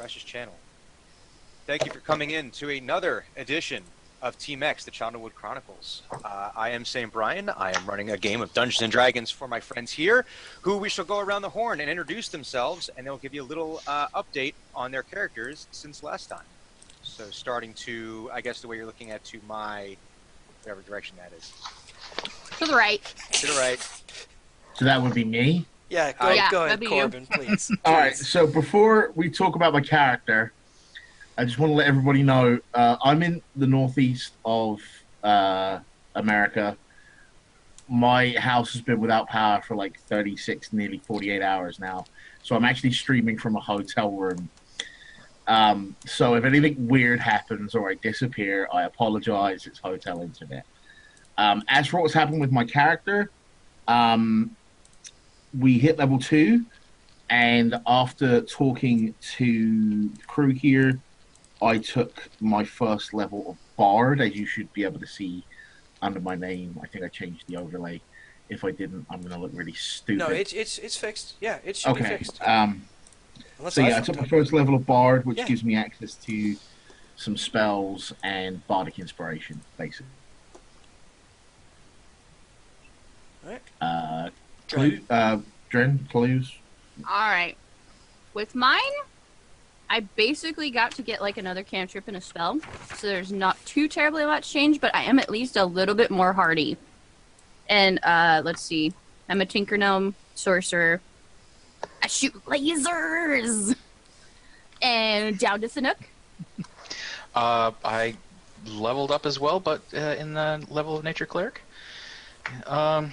Flash's channel. Thank you for coming in to another edition of Team X, the Chandlewood Chronicles. I am St. Brian. I am running a game of Dungeons and Dragons for my friends here, who we shall go around the horn and introduce themselves, and they'll give you a little update on their characters since last time. So starting to, I guess the way you're looking at, to my, whatever direction that is. To the right. To the right. So that would be me? Yeah, go ahead, Corbin, please. All right, so before we talk about my character, I just want to let everybody know I'm in the northeast of America. My house has been without power for like 36, nearly 48 hours now. So I'm actually streaming from a hotel room. So if anything weird happens or I disappear, I apologize. It's hotel internet. As for what's happened with my character, we hit level 2, and after talking to the crew here, I took my first level of Bard, as you should be able to see under my name. I think I changed the overlay. If I didn't, I'm going to look really stupid. No, it's fixed. Yeah, it should be fixed. So yeah, I took my first level of Bard, which gives me access to some spells and Bardic Inspiration, basically. All right. Dren, clues? Alright. With mine, I basically got to get like another cantrip and a spell, so there's not too terribly much change, but I am at least a little bit more hardy. And let's see. I'm a Tinker Gnome, Sorcerer. I shoot lasers! And down to Sanook. I leveled up as well, but in the level of Nature Cleric. What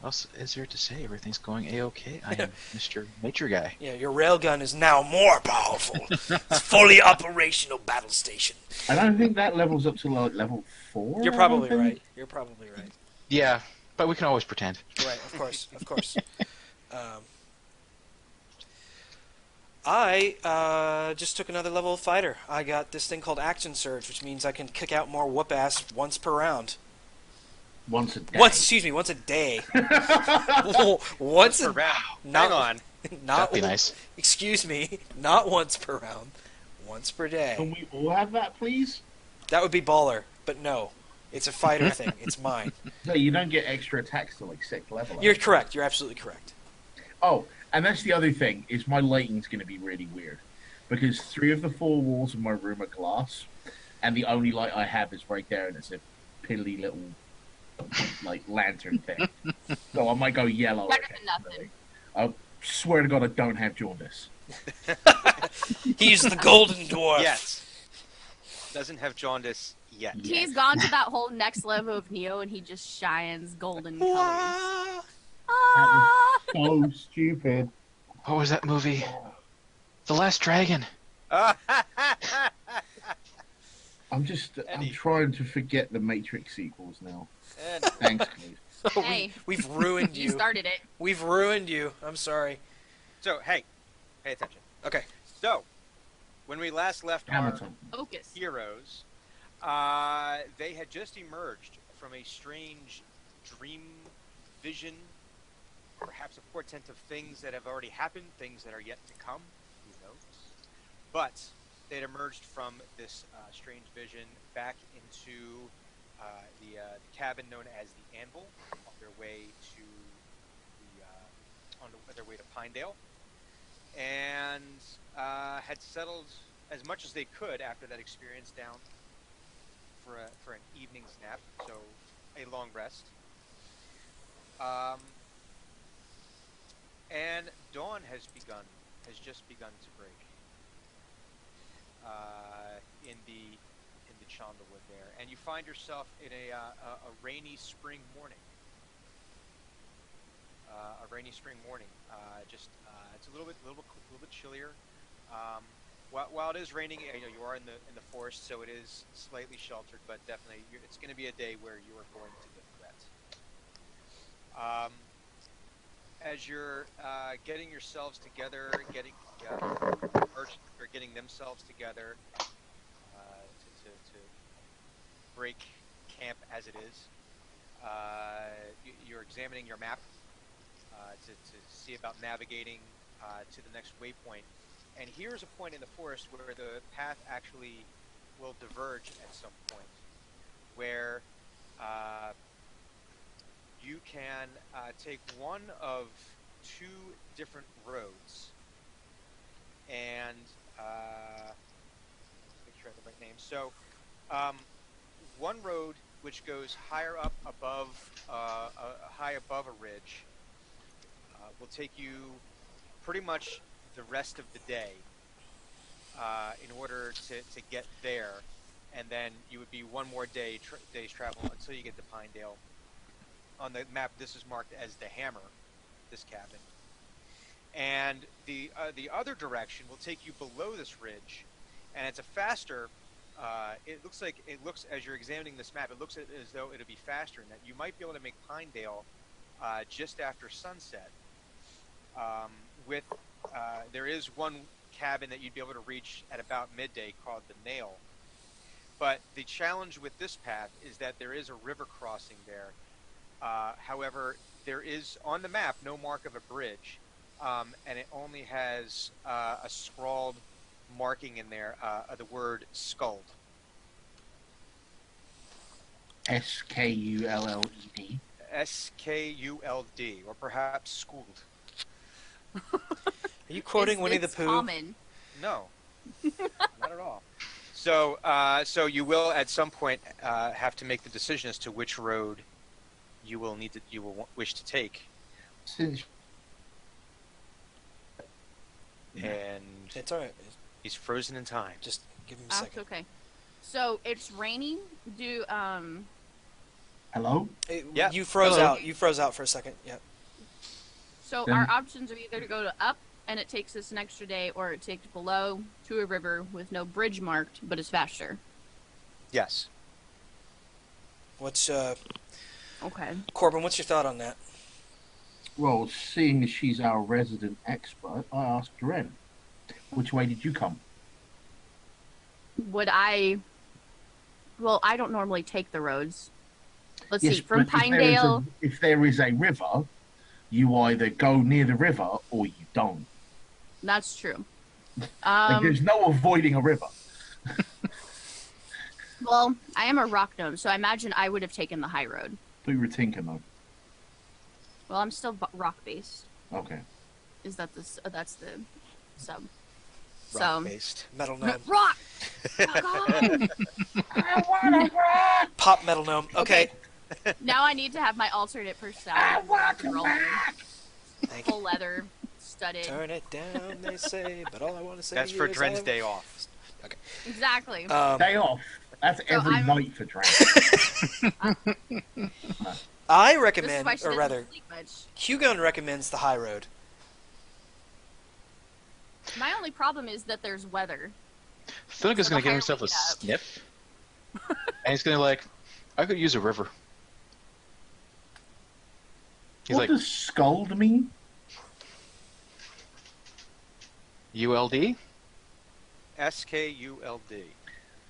else is there to say? Everything's going A-OK. I am Mr. Nature Guy. Yeah, your railgun is now more powerful. It's fully operational battle station. I don't think that levels up to like level 4. You're probably right. You're probably right. Yeah, but we can always pretend. Right, of course, of course. I just took another level of fighter. I got this thing called Action Surge, which means I can kick out more whoop-ass once per round. Once a day. Once a day. Once per round. Not, Hang on. Not, That'd be nice. Excuse me, not once per round. Once per day. Can we all have that, please? That would be baller, but no. It's a fighter thing. It's mine. No, you don't get extra attacks to like 6th level. You're correct. You're absolutely correct. Oh, and that's the other thing, is my lighting's going to be really weird. Because 3 of the 4 walls of my room are glass, and the only light I have is right there, and it's a piddly little like lantern thing. So I might go yellow. Better than nothing. I swear to God I don't have jaundice. He's the golden dwarf. Yes. Doesn't have jaundice yet. He's gone to that whole next level of Neo and he just shines golden colors. That was so stupid. What was that movie? The Last Dragon. I'm trying to forget the Matrix sequels now. Thanks, Clive. Hey. We've ruined you. You started it. We've ruined you. I'm sorry. So, hey, pay attention. Okay. So, when we last left Hamilton. Focus. our heroes, they had just emerged from a strange dream vision, perhaps a portent of things that have already happened, things that are yet to come, who knows. But they'd emerged from this strange vision back into the cabin known as the Anvil, on their way to their way to Pinedale, and had settled as much as they could after that experience down for an evening's nap, so a long rest. And dawn has just begun to break in the Chandlewood there, and you find yourself in a rainy spring morning. It's a little bit chillier. While it is raining, you are in the forest, so it is slightly sheltered, but definitely it's going to be a day where you are going to get wet. As you're getting yourselves together, getting themselves together to break camp as it is, you're examining your map to see about navigating to the next waypoint, and here's a point in the forest where the path actually will diverge at some point, where you can take one of two different roads, and make sure I have the right name. So, one road which goes higher up above, high above a ridge, will take you pretty much the rest of the day in order to get there, and then you would be one more day's travel until you get to Pinedale. On the map, this is marked as the Hammer, this cabin. And the other direction will take you below this ridge, and it's a faster. It looks as you're examining this map, it looks as though it'll be faster, and that you might be able to make Pinedale just after sunset. There is one cabin that you'd be able to reach at about midday called the Nail. But the challenge with this path is that there is a river crossing there. However, there is on the map no mark of a bridge, and it only has a scrawled marking in there of the word "skulled." SKULLED. SKULD, or perhaps schooled. Are you quoting Winnie the It's Pooh? common. No, not at all. So you will at some point have to make the decision as to which road you will wish to take. Since And It's alright. he's frozen in time. Just give him a That's second. okay. So it's raining. hello? Yeah. You froze Hello. out. You froze out for a second. Yeah. So Then- our options are either to go to up, and it takes us an extra day, or it takes below to a river with no bridge marked, but it's faster. Yes. What's Okay. Corbin? What's your thought on that? Well, seeing as she's our resident expert, I asked Ren, which way did you come? Would I? Well, I don't normally take the roads. Let's Yes, see. From but Pinedale. if there is a river, you either go near the river or you don't. That's true. Like, there's no avoiding a river. Well, I am a rock gnome, so I imagine I would have taken the high road. But you were thinking though. Well, I'm still rock based. Okay. Is that that's the sub? Rock based. Metal gnome. Rock. Rock on! I want to rock! Pop metal gnome. Okay. Now I need to have my alternate personality. Rock and roll. Thank you. Full leather, studded. Turn it down, they say, but all I want to say That's for is Dren's day off. Exactly. Day off. That's every I'm- night for Dren. I This is recommend, why she or doesn't rather, sleep much. Hugon recommends the high road. My only problem is that there's weather. Thunder's So gonna the give higher himself we a get up- sniff, and he's gonna I could use a river. He's What like, does scold mean? ULD? SKULD.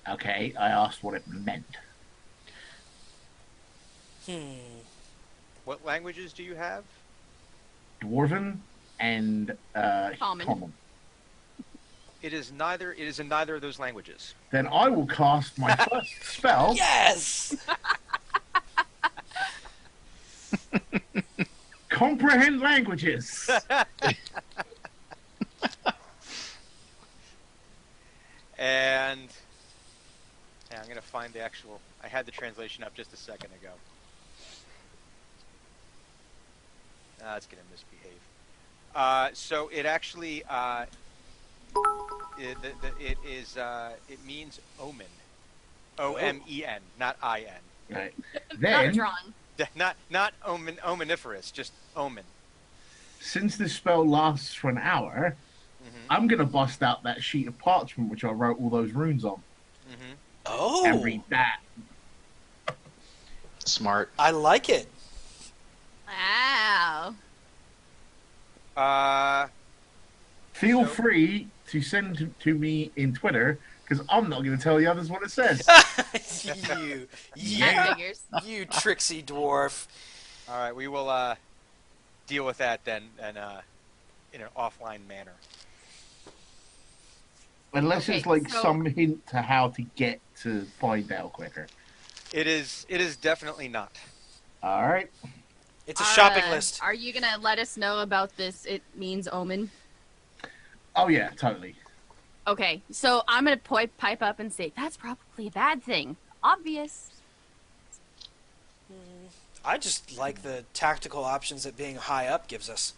Okay, I asked what it meant. What languages do you have? Dwarven and Common. It is neither. It is in neither of those languages. Then I will cast my first spell. Yes! Comprehend languages. And I'm going to find the actual. I had the translation up just a second ago. It's going to misbehave. So it actually it means omen. OMEN, not IN. Right. Not Then, drawn. Not omniferous, just omen. since this spell lasts for an hour, I'm going to bust out that sheet of parchment which I wrote all those runes on Oh! and read that. Smart. I like it. Wow. Feel So- free to send it to me in Twitter because I'm not going to tell the others what it says. you, That figures. you tricksy dwarf. All right, we will deal with that then, and in an offline manner. Unless Okay, it's like so- some hint to how to get to Pinedale quicker. It is definitely not. All right. It's a shopping list. Are you gonna let us know about this? It means omen. Oh yeah, totally. Okay, so I'm gonna pipe up and say that's probably a bad thing. Obvious. I just like the tactical options that being high up gives us.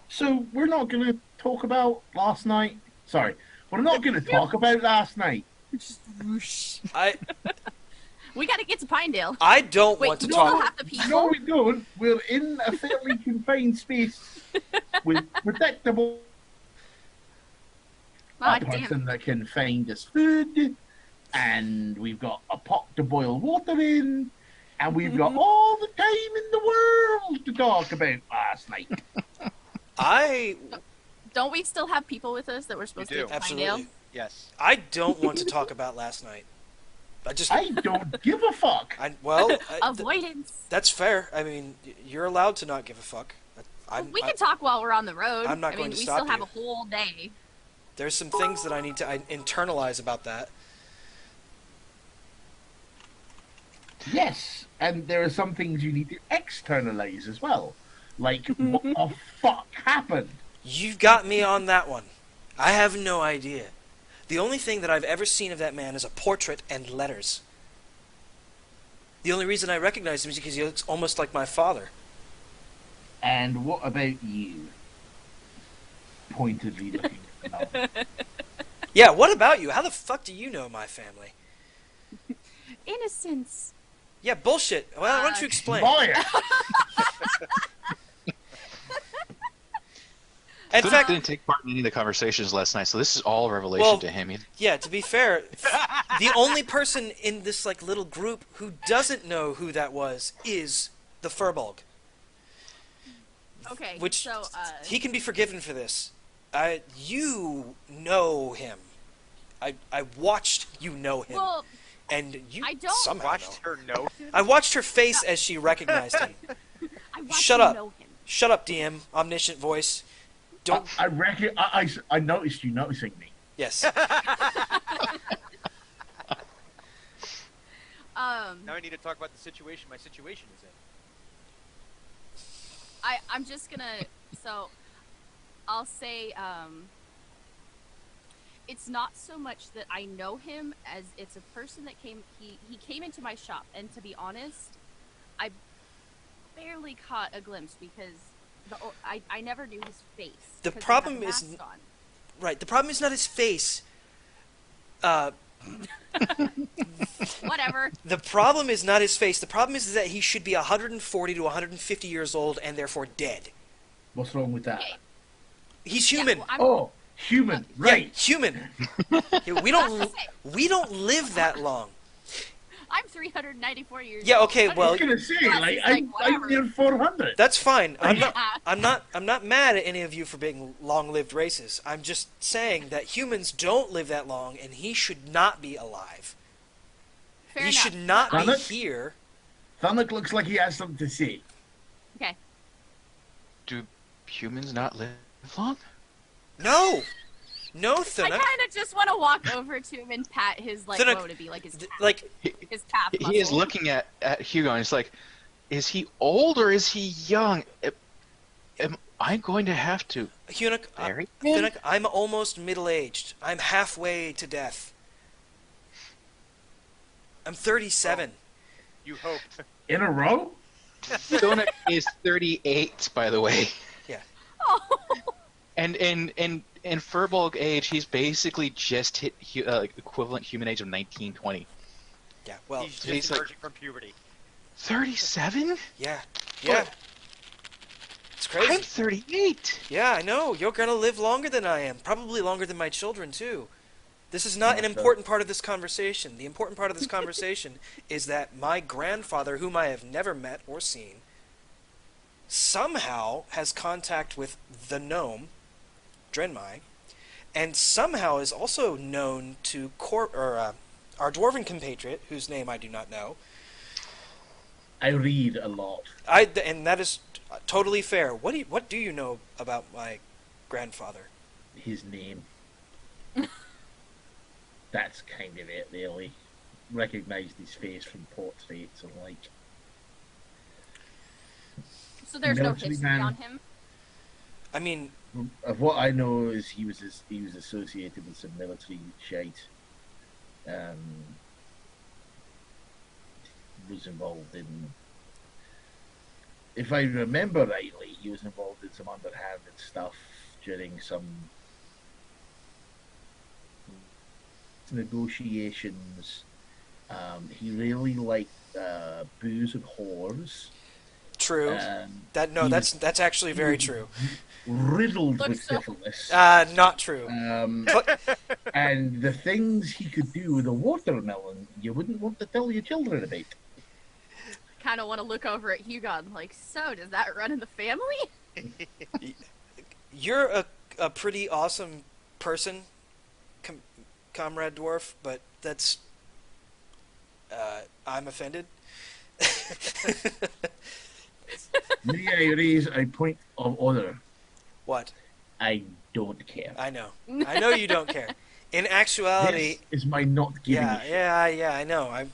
So we're not going to talk about last night. Sorry, we're not going to talk about last night. Just whoosh. I We gotta get to Pinedale. I don't Wait, want to we talk. still have the people. No, we don't. We're in a fairly confined space with predictable Aw, a damn. person that can find us food, and we've got a pot to boil water in, and we've got all the time in the world to talk about last night. Don't we still have people with us that we're supposed to do. get to Absolutely. Pinedale? Yes. I don't want to talk about last night. I don't give a fuck. Avoidance. That's fair. I mean, you're allowed to not give a fuck. We can talk while we're on the road. I'm not I going mean, to we stop still have you. a whole day. There's some things that I need to internalize about that. Yes, and there are some things you need to externalize as well. Like, what the fuck happened? You've got me on that one. I have no idea. The only thing that I've ever seen of that man is a portrait and letters. The only reason I recognize him is because he looks almost like my father. And what about you? Pointedly looking at the number. Yeah, what about you? How the fuck do you know my family? Innocence. Yeah, bullshit. Well, why don't you explain? Lawyer! In Philip fact, didn't take part in any of the conversations last night, so this is all revelation Well- to him. yeah, to be fair, the only person in this like little group who doesn't know who that was is the Furbulg. Okay, Which so, he can be forgiven for this. You know him. I watched you know him, well, and you I don't- somehow Watched know. her know. I watched her face as she recognized him. I want Shut to up. know him. Shut up, DM, omniscient voice. Don't. I reckon I noticed you noticing me. Yes. Now I need to talk about the situation my situation is in. I'm just gonna, so, I'll say, it's not so much that I know him as it's a person that he came into my shop, and to be honest, I barely caught a glimpse because I never knew his face. The 'cause he had problem a is- mask on. Right. The problem is not his face. Whatever. The problem is not his face. The problem is that he should be 140 to 150 years old and therefore dead. What's wrong with that? Okay. He's human. Yeah, well, Oh, human, right. Yeah, human. Yeah, we don't live that long. I'm 394 years Yeah, old. okay, I well- was gonna say, Yeah, like, it's like, I'm whatever. near 400. That's fine. I'm Yeah. not mad at any of you for being long-lived races. I'm just saying that humans don't live that long, and he should not be alive. Fair he enough. should not be Damn it. here. Thunderk looks like he has something to say. Okay. Do humans not live long? No, no, I Thunuk. kind of just want to walk over to him and pat his, like, Thunuk, what would it be, like his calf, Like, his calf He is muscle. looking at Hugo and he's like, is he old or is he young? Am I going to have to Thunuk, marry him? Thunuk, I'm almost middle-aged. I'm halfway to death. I'm 37. You hope. In a row? Donut is 38, by the way. Oh. And in Furbulg age, he's basically just hit equivalent human age of 1920. Yeah, well, He's he's just like- emerging from puberty. 37? yeah. But- It's crazy. I'm 38. Yeah, I know. You're gonna live longer than I am. Probably longer than my children, too. This is not an Okay. important part of this conversation. The important part of this conversation is that my grandfather, whom I have never met or seen, somehow has contact with the gnome, Drenmai, and somehow is also known to our dwarven compatriot, whose name I do not know. I read a lot. And that is totally fair. What do you know about my grandfather? His name. that's kind of it, really. Recognised his face from portraits and like. So there's no Military history man. on him. I mean, Of what I know is he was associated with some military shite. Was involved in, if I remember rightly, he was involved in some underhanded stuff during some negotiations. He really liked booze and whores. true. That's actually very true. Riddled Looks with so- syphilis. Not true. And the things he could do with a watermelon, you wouldn't want to tell your children about. Kind of want to look over at Hugon, like, so does that run in the family? You're a pretty awesome person, Comrade Dwarf, but that's I'm offended. May I raise a point of order? What? I don't care. I know you don't care. In actuality, This is my not giving a shit. yeah, I know. I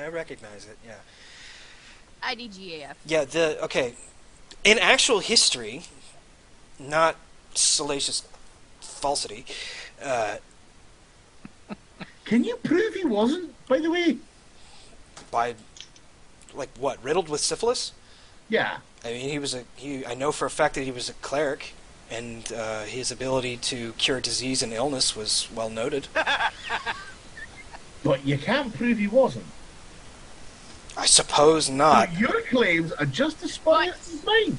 recognize it. Yeah. IDGAF. Yeah. Okay. In actual history, not salacious falsity. Can you prove he wasn't, by the way? By, like, what? Riddled with syphilis? Yeah. I mean, I know for a fact that he was a cleric, and his ability to cure disease and illness was well noted. But you can't prove he wasn't. I suppose not. So your claims are just as spurious as mine.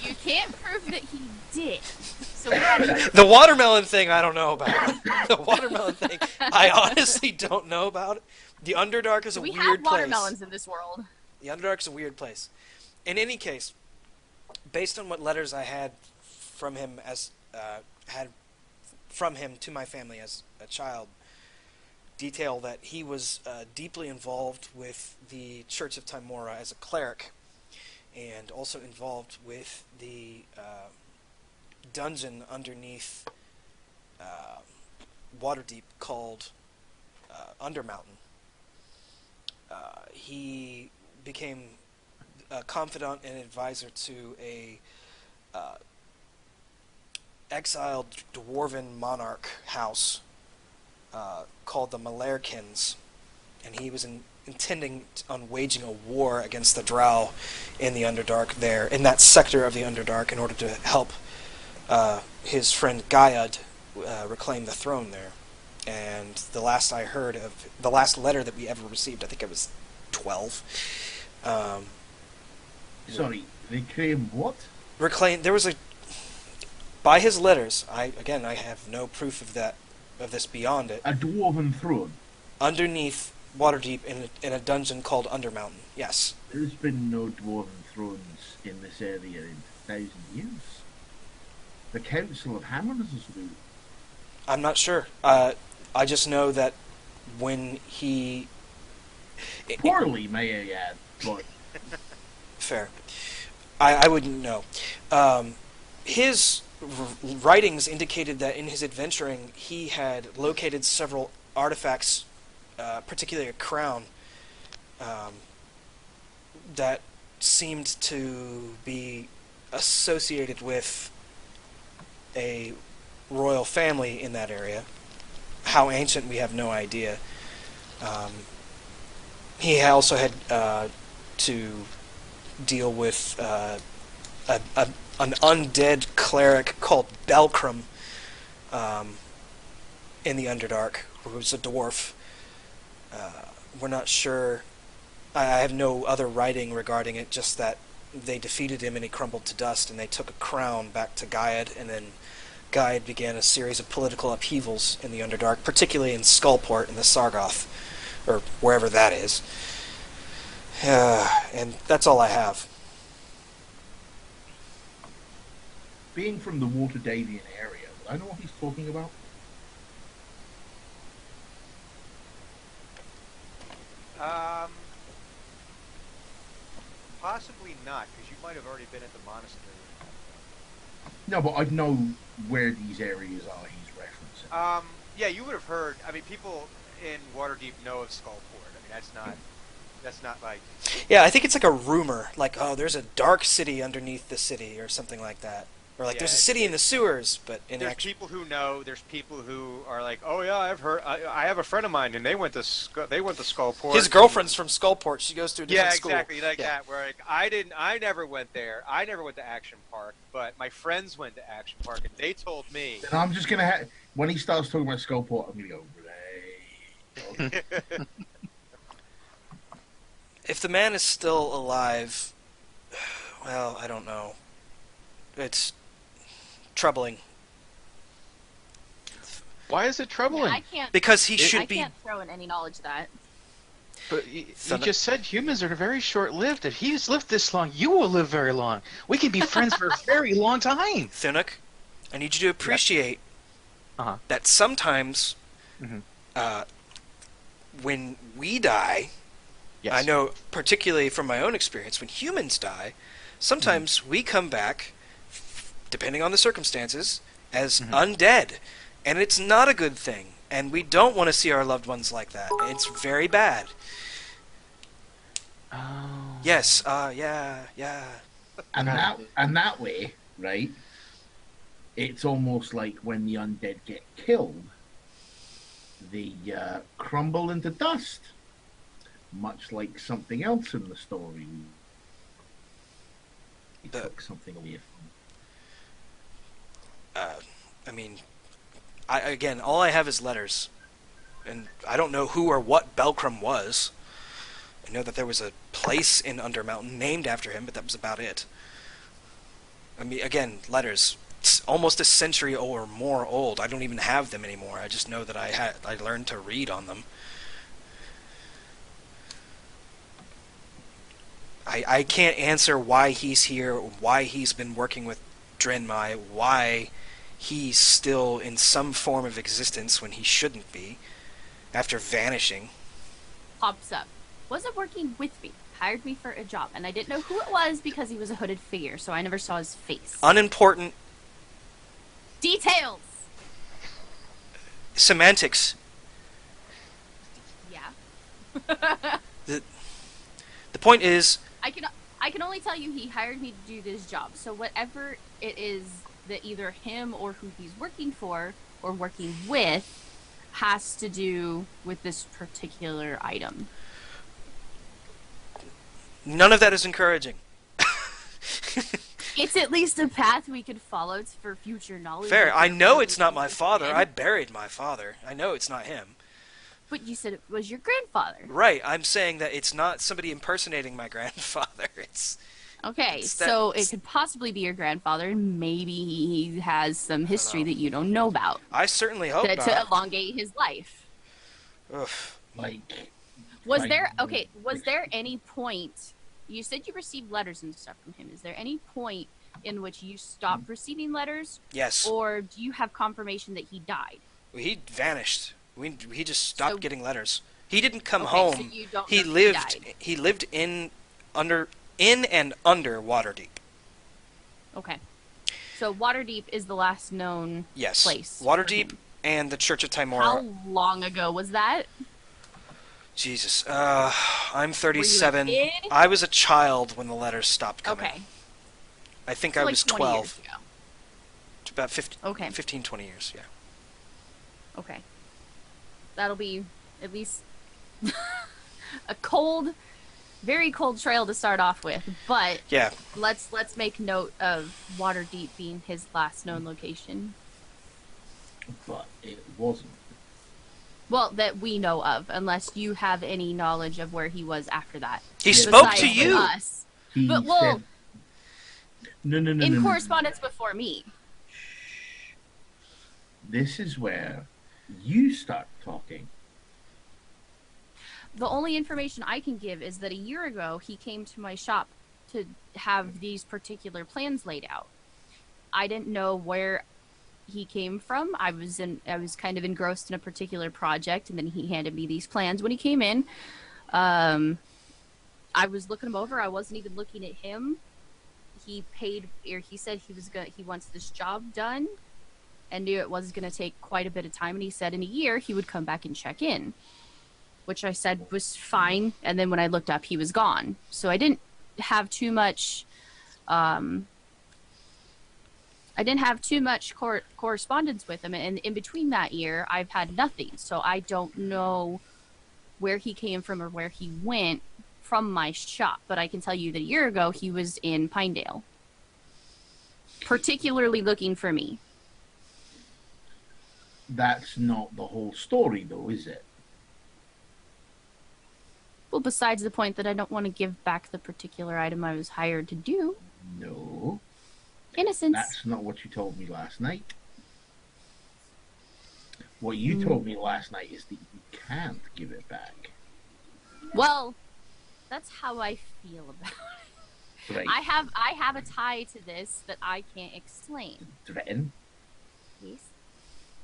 You can't prove that he did. So we gotta The watermelon thing, I don't know about. The watermelon thing, I honestly don't know about. The Underdark is a we weird have place. watermelons in this world. The Underdark is a weird place. In any case, based on what letters I had from him to my family as a child, detail that he was deeply involved with the Church of Timora as a cleric, and also involved with the dungeon underneath Waterdeep called Undermountain. He became a confidant and advisor to a exiled dwarven monarch house called the Malerkins, and he was intending on waging a war against the Drow in the Underdark there, in that sector of the Underdark, in order to help his friend Gaiad reclaim the throne there. And the last I heard of, the last letter that we ever received, I think I was 12. Sorry, reclaim what? There was by his letters, I have no proof of this beyond it. A dwarven throne. Underneath Waterdeep in a dungeon called Undermountain. Yes. There's been no dwarven thrones in this area in 1,000 years. The Council of Hammers is new. I'm not sure. I just know that when he... Poorly, may I add, but... Fair. I wouldn't know. His writings indicated that in his adventuring, he had located several artifacts, particularly a crown, that seemed to be associated with a royal family in that area. How ancient, we have no idea. He also had to deal with an undead cleric called Belcrum in the Underdark, who was a dwarf. We're not sure. I have no other writing regarding it, just that they defeated him and he crumbled to dust, and they took a crown back to Gaiad, and then Gaiad began a series of political upheavals in the Underdark, particularly in Skullport in the Sargoth, or wherever that is. And that's all I have. Being from the Waterdavian area, would I know what he's talking about? Possibly not, because you might have already been at the monastery. No, but I know where these areas are he's referencing. Yeah, you would have heard. I mean, people in Waterdeep know of Skullport. I mean, that's not like. Yeah, I think it's like a rumor, like, oh, there's a dark city underneath the city, or something like that. Or like, Yeah, there's a city in the sewers, but in there's actual... people who know. There's people who are like, oh yeah, I've heard. I have a friend of mine, and they went to Skullport. His girlfriend's from Skullport. She goes to a different Yeah, school. exactly like Yeah. that. Where like I never went there. I never went to Action Park, but my friends went to Action Park, and they told me. And I'm just gonna when he starts talking about Skullport, I'm gonna go. Right. If the man is still alive, well, I don't know. It's troubling. Why is it troubling? I can't. Because he I should be... can't throw in any knowledge of that. But you Thunder- just said humans are very short-lived. If he's lived this long, you will live very long. We can be friends for a very long time. Thunuk, I need you to appreciate Uh-huh. that sometimes Mhm. when we die, Yes. I know particularly from my own experience, when humans die, sometimes we come back, depending on the circumstances, as undead. And it's not a good thing. And we don't want to see our loved ones like that. It's very bad. Oh. Yes, yeah. And that way, right? It's almost like when the undead get killed, they crumble into dust, much like something else in the story. They took something away from. I mean, again, all I have is letters. And I don't know who or what Belcrum was. I know that there was a place in Undermountain named after him, but that was about it. I mean, again, letters. It's almost a century or more old. I don't even have them anymore. I just know that I learned to read on them. I can't answer why he's here, why he's been working with Drenmai, why he's still in some form of existence when he shouldn't be, after vanishing. Pops up. Wasn't working with me. Hired me for a job, and I didn't know who it was because he was a hooded figure, so I never saw his face. Unimportant Details. semantics. Yeah. The point is, I can only tell you he hired me to do this job. So whatever it is that either him or who he's working for or working with has to do with this particular item. none of that is encouraging. It's at least a path we could follow for future knowledge. Fair. I know it's not my father. I buried my father. I know it's not him. But you said it was your grandfather. Right. I'm saying that it's not somebody impersonating my grandfather. It's... Okay, It's so that- it could possibly be your grandfather, and maybe he has some history know. that you don't know about I certainly hope to not. elongate his life. Ugh. Like, Was Like, there any point? You said you received letters and stuff from him. Is there any point in which you stopped receiving letters, Yes. or do you have confirmation that he died? He vanished. He just stopped So- getting letters. He didn't come Okay, home. so you don't He know if lived. died. He lived in and under Waterdeep. Okay, so Waterdeep is the last known Yes. place. for Waterdeep him. and the Church of Timora. How long ago was that? Jesus. I'm 37. kid? I was a child when the letters stopped coming. Okay, I think so I like was 20 12. years ago. About 15, Okay. 15, 20 years, yeah. Okay. That'll be at least a cold, very cold trail to start off with. But Yeah. let's make note of Waterdeep being his last known location. but it wasn't. Well, that we know of, unless you have any knowledge of where he was after that. He Yeah. spoke Besides to you. us. He But, well, said, no, in no. correspondence before me. This is where you start talking. The only information I can give is that a year ago he came to my shop to have these particular plans laid out. I didn't know where he came from. I was kind of engrossed in a particular project, and then he handed me these plans when he came in. I was looking them over. I wasn't even looking at him. He said he wants this job done, and knew it was going to take quite a bit of time. And he said in a year he would come back and check in, which I said was fine. And then when I looked up, he was gone. So I didn't have too much. I didn't have too much correspondence with him, and in between that year, I've had nothing. So I don't know where he came from or where he went from my shop. But I can tell you that a year ago, he was in Pinedale, particularly looking for me. That's not the whole story, though, is it? Well, besides the point that I don't want to give back the particular item I was hired to do. No. Innocence. That's not what you told me last night. What you told me last night is that you can't give it back. Well, that's how I feel about it. Right. I have a tie to this that I can't explain. Threaten. Yes.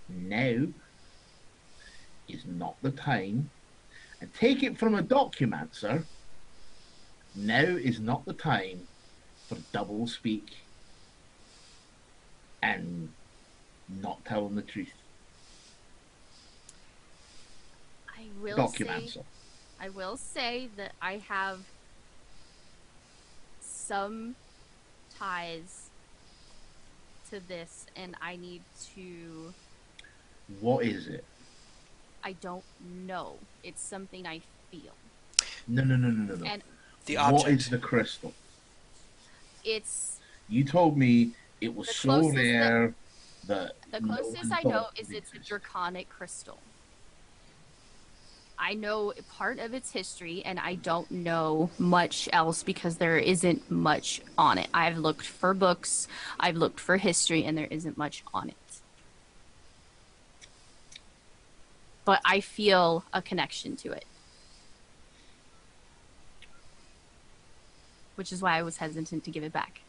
Now is not the time. And take it from a documancer. Now is not the time for double speak and not telling the truth. I will say that I have some ties to this, and I need to. What is it? I don't know. It's something I feel. No. And The object. What is the crystal? it's You told me it was The so closest rare that the no closest one I know thought is it it's a existed. draconic crystal. I know part of its history, and I don't know much else because there isn't much on it. I've looked for books, I've looked for history, and there isn't much on it. But I feel a connection to it. Which is why I was hesitant to give it back.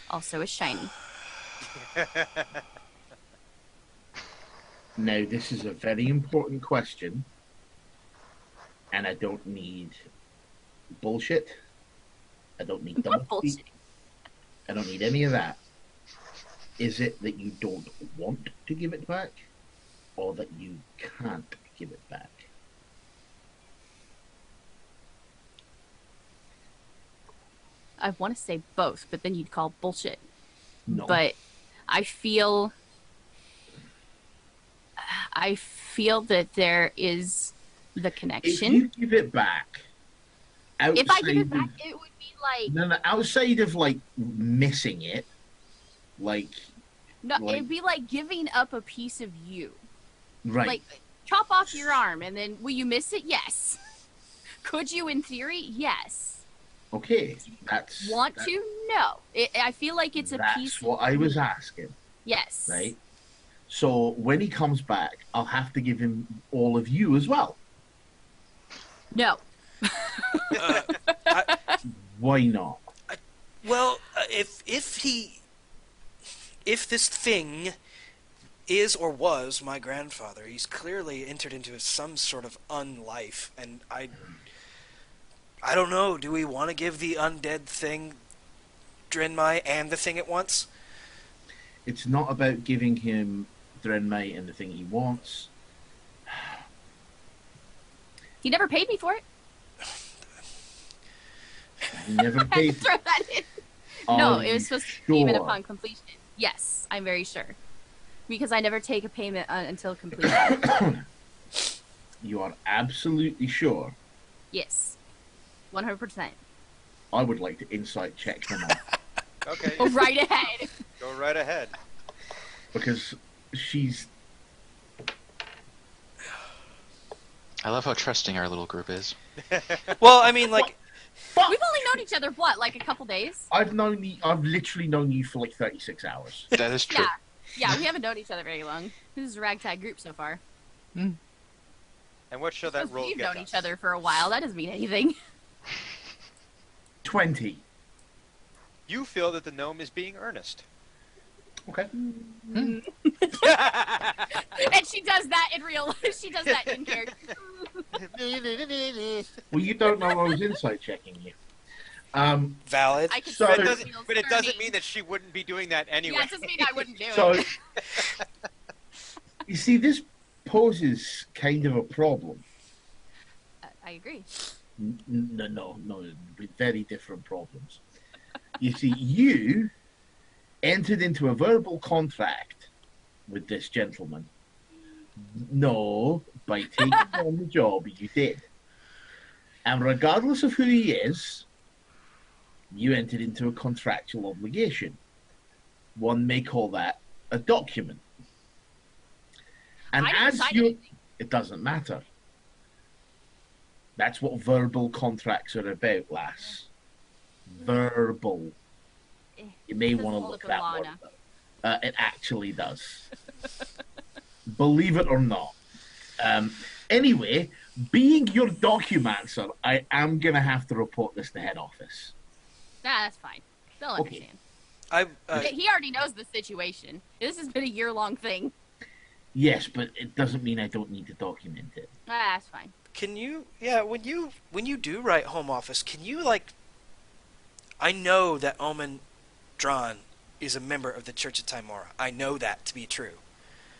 Also, it's shiny. Now, this is a very important question, and I don't need bullshit. I don't need double Not bullshit. speak. I don't need any of that. Is it that you don't want to give it back, or that you can't give it back? I want to say both, but then you'd call bullshit. No. But I feel that there is the if connection. you give it back, If I give it back, of- it would be like no, outside of like missing it, like no, like- it'd be like giving up a piece of you. right, Like chop off your arm, and then will you miss it? Yes. Could you, in theory? Yes. okay, that's Want that- to? No. I feel like it's a That's piece. what I was asking, Yes. right? So when he comes back, I'll have to give him all of you as well. No. Why not? Well, if this thing is or was my grandfather, he's clearly entered into some sort of unlife, and I don't know. Do we want to give the undead thing Drenmai and the thing it wants? It's not about giving him Drenmai and the thing he wants. He never paid me for it. He never I had to paid. throw that in. No, Are it was you supposed to be payment sure? upon completion. Yes, I'm very sure. Because I never take a payment until completion. You are absolutely sure. Yes. 100%. I would like to insight check him out Okay, Go right ahead. go right ahead. because she's I love how trusting our little group is. Well, I mean, like, Fuck! We've only known each other, what, like a couple days? I've literally known you for like 36 hours. That is true. Yeah. Yeah, we haven't known each other very long. This is a ragtag group so far. And what shall that roll We've get known us? each other for a while. That doesn't mean anything. 20. You feel that the gnome is being earnest. Okay. And she does that in real life. She does that in character. Well, you don't know I was insight checking you. Valid. I could So- see But it the doesn't, wheels but it doesn't turning. mean that she wouldn't be doing that anyway. Yeah, it doesn't mean I wouldn't do So, it. you see, this poses kind of a problem. I agree. No, with very different problems. You see, you entered into a verbal contract with this gentleman. No, by taking on the job, you did. And regardless of who he is, you entered into a contractual obligation. One may call that a document. And I didn't as sign you, anything. it doesn't matter. That's what verbal contracts are about, lass. Verbal. You may Doesn't want to hold look up in that law word enough. up. It actually does. Believe it or not. Anyway, being your documancer, I am going to have to report this to head office. Nah, that's fine. They'll Okay. understand. He already knows the situation. This has been a year-long thing. Yes, but it doesn't mean I don't need to document it. Ah, that's fine. Can you? Yeah. When you do write home office, can you like? I know that Omen Dran is a member of the Church of Timora. I know that to be true.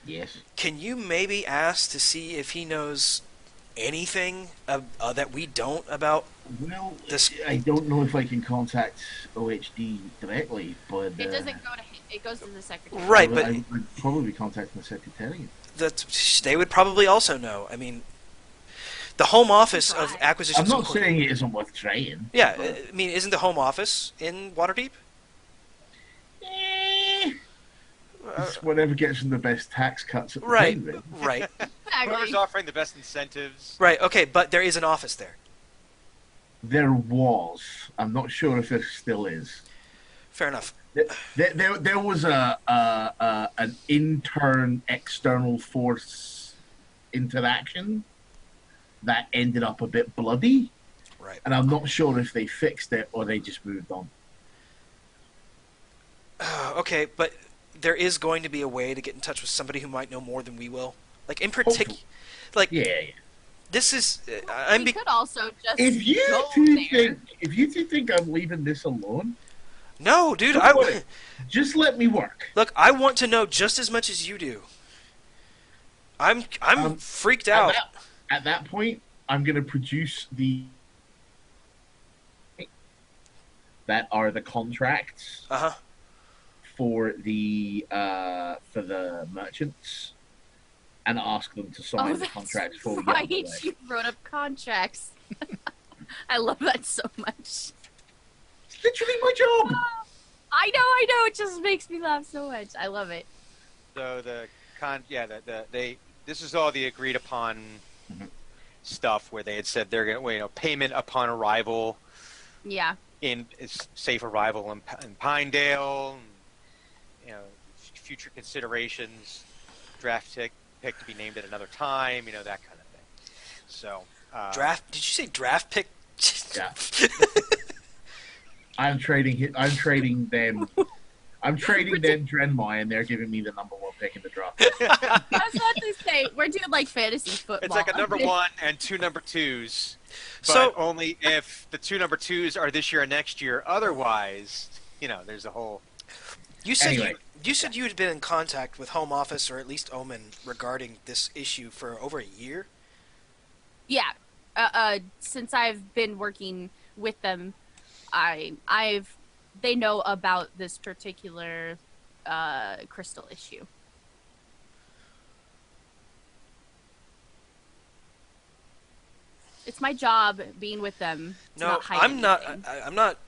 Yes. Can you maybe ask to see if he knows anything that we don't about Well, this? I don't know if I can contact OHD directly, but... It doesn't go to him. It goes to the secretary. Right, I but would probably contact the secretariat. they would probably also know. I mean, the home office of Right. acquisitions. I'm not saying it isn't worth trying. Yeah, but- I mean, isn't the home office in Waterdeep? It's whatever gets them the best tax cuts at the Right, time, really. right, Whoever's Exactly. offering the best incentives. right. Okay, but there is an office there. There was. I'm not sure if there still is. Fair enough. There was an intern external force interaction that ended up a bit bloody, Right. and I'm not sure if they fixed it or they just moved on. Okay, but there is going to be a way to get in touch with somebody who might know more than we will. Like in particular, Hopefully. like Yeah. this is. We could also just If you go two there. think I'm leaving this alone, No, dude. don't worry. Just let me work. Look. I want to know just as much as you do. I'm freaked At out. at that point, I'm going to produce that are the contracts Uh huh. for the merchants, and ask them to sign Oh, the that's contracts before we right. get underway. You wrote up contracts. I love that so much. It's literally my job. I know. It just makes me laugh so much. I love it. So this is all the agreed upon Mhm. stuff where they had said they're going to, payment upon arrival Yeah. in safe arrival in Pinedale, future considerations, draft pick to be named at another time, that kind of thing. So Draft? Did you say draft pick? Yeah. I'm trading them. I'm trading them Drenmai, and they're giving me the number one pick in the draft. I was about to say we're doing like fantasy football. it's like a number one and two number twos, but So- only if the two number twos are this year or next year. Otherwise, there's a whole. You said Anyway. you said you had been in contact with Home Office or at least Omen regarding this issue for over a year. Yeah. Since I've been working with them, they know about this particular crystal issue. It's my job being with them. To No, not hide I'm not. anything. I'm not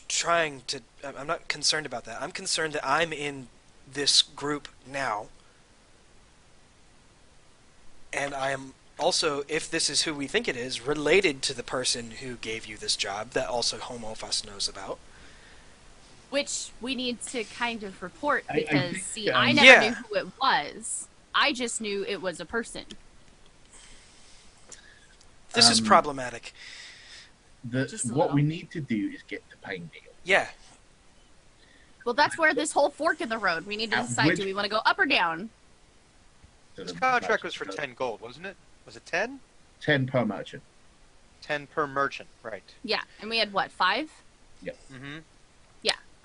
trying to. I'm not concerned about that. I'm concerned that I'm in this group now, and I am also, if this is who we think it is, related to the person who gave you this job that also Home Office knows about. Which we need to kind of report I because, think, see, I um, never Yeah. knew who it was. I just knew it was a person. This is problematic. Just a What we little. need to do is get to Pinedale. Yeah. Well, that's where this whole fork in the road. We need to At decide: which- do we want to go up or down? So This the contract was for merchants 10 gold, wasn't it? Was it 10? 10 per merchant. 10 per merchant, right? Yeah, and we had what, 5? Mm-hmm.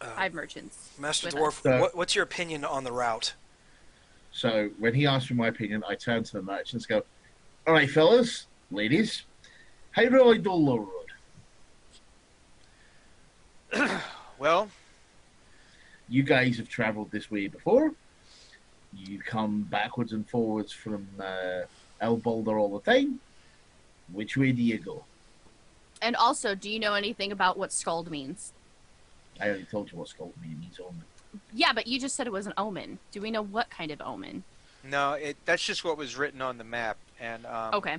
Uh, 5 merchants. Master with Dwarf, us. what's your opinion on the route? So when he asked for my opinion, I turned to the merchants and go, all right, fellas, ladies, how do I do low road? Well, You guys have traveled this way before. You come backwards and forwards from Elbulder all the time. Which way do you go? And also, do you know anything about what scald means? I already told you what skull means only. Yeah, but you just said it was an omen. Do we know what kind of omen? no, that's just what was written on the map. And Okay.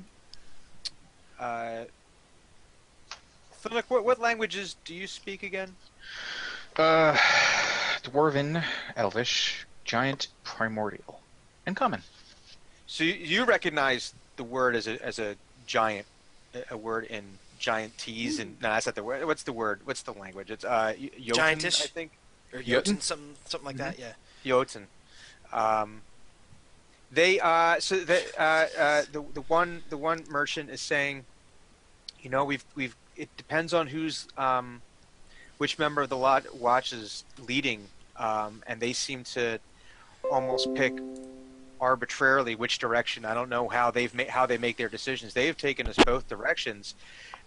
Philip, what languages do you speak again? Dwarven, Elvish, Giant, Primordial, and Common. So you recognize the word as a giant, a word in giant T's, and no, that's not the word. What's the word? What's the language? It's Jotun, Giantish? I think. Or Jotun? Jotun, something like that, yeah. Jotun. They the one merchant is saying, you know, we've it depends on who's which member of the lot watch is leading, and they seem to almost pick arbitrarily which direction. I don't know how they make their decisions. They have taken us both directions.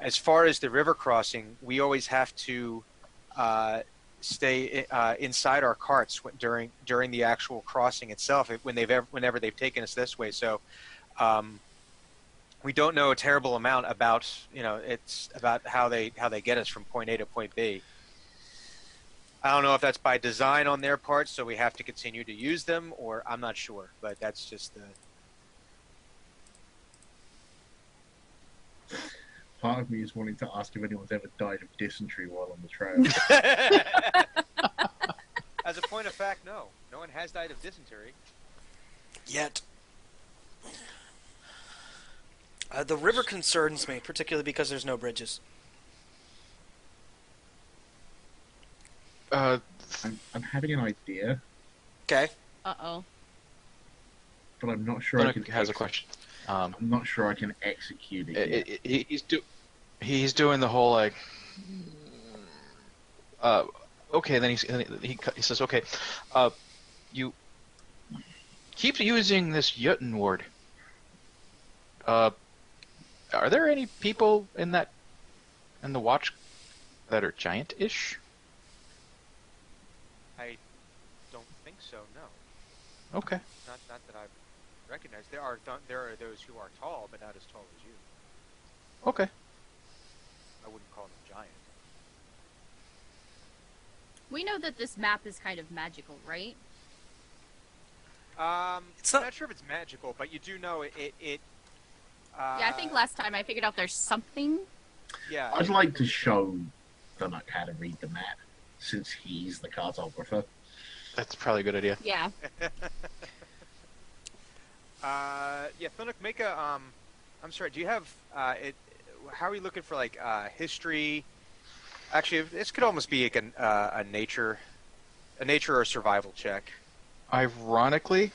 As far as the river crossing, we always have to stay inside our carts during the actual crossing itself. Whenever they've taken us this way, so we don't know a terrible amount about it's about how they get us from point A to point B. I don't know if that's by design on their part, so we have to continue to use them, or I'm not sure, but that's just the. Part of me is wanting to ask if anyone's ever died of dysentery while on the trail. As a point of fact, no one has died of dysentery. Yet. The river concerns me, particularly because there's no bridges. I'm having an idea, Okay. Uh-oh. but I'm not sure I can. Sonic has a question. I'm not sure I can execute it. Yet. He's doing the whole like. Okay, then he says, okay, you keep using this Jotun word. Are there any people in the watch that are giant-ish? I don't think so. No, Okay. not that I've recognized. There are those who are tall, but not as tall as you. Okay. I wouldn't call them giant. We know that this map is kind of magical, right? It's I'm not- not sure if it's magical, but you do know it. Yeah, I think last time I figured out there's something. Yeah. I'd like to show Dunnock how to read the map, since he's the cartographer. That's probably a good idea. Yeah. Yeah, Thunuk, make a I'm sorry. Do you have it? How are you looking for like history? Actually, this could almost be like a nature or survival check. Ironically,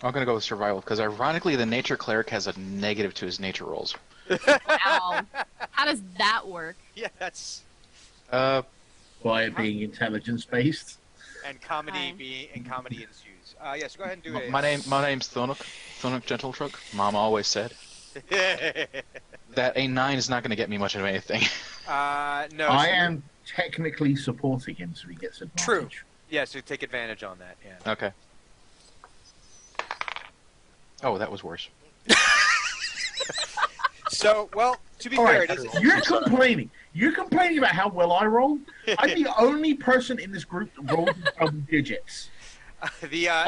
I'm gonna go with survival because ironically, the nature cleric has a negative to his nature rolls. Wow. How does that work? Yeah, that's Uh, By it being intelligence-based. and comedy Fine. comedy ensues. Yes, go ahead and do it. my name's Thunuk Gentletruck. Mom always said that a 9 is not gonna get me much of anything. No. I am technically supporting him, so he gets advantage. True. Yeah, so take advantage on that. Yeah. Okay. Oh, that was worse. So, well, to be All fair, right, it is. you're complaining. You're complaining about how well I rolled. I'm the only person in this group that rolled in double digits. I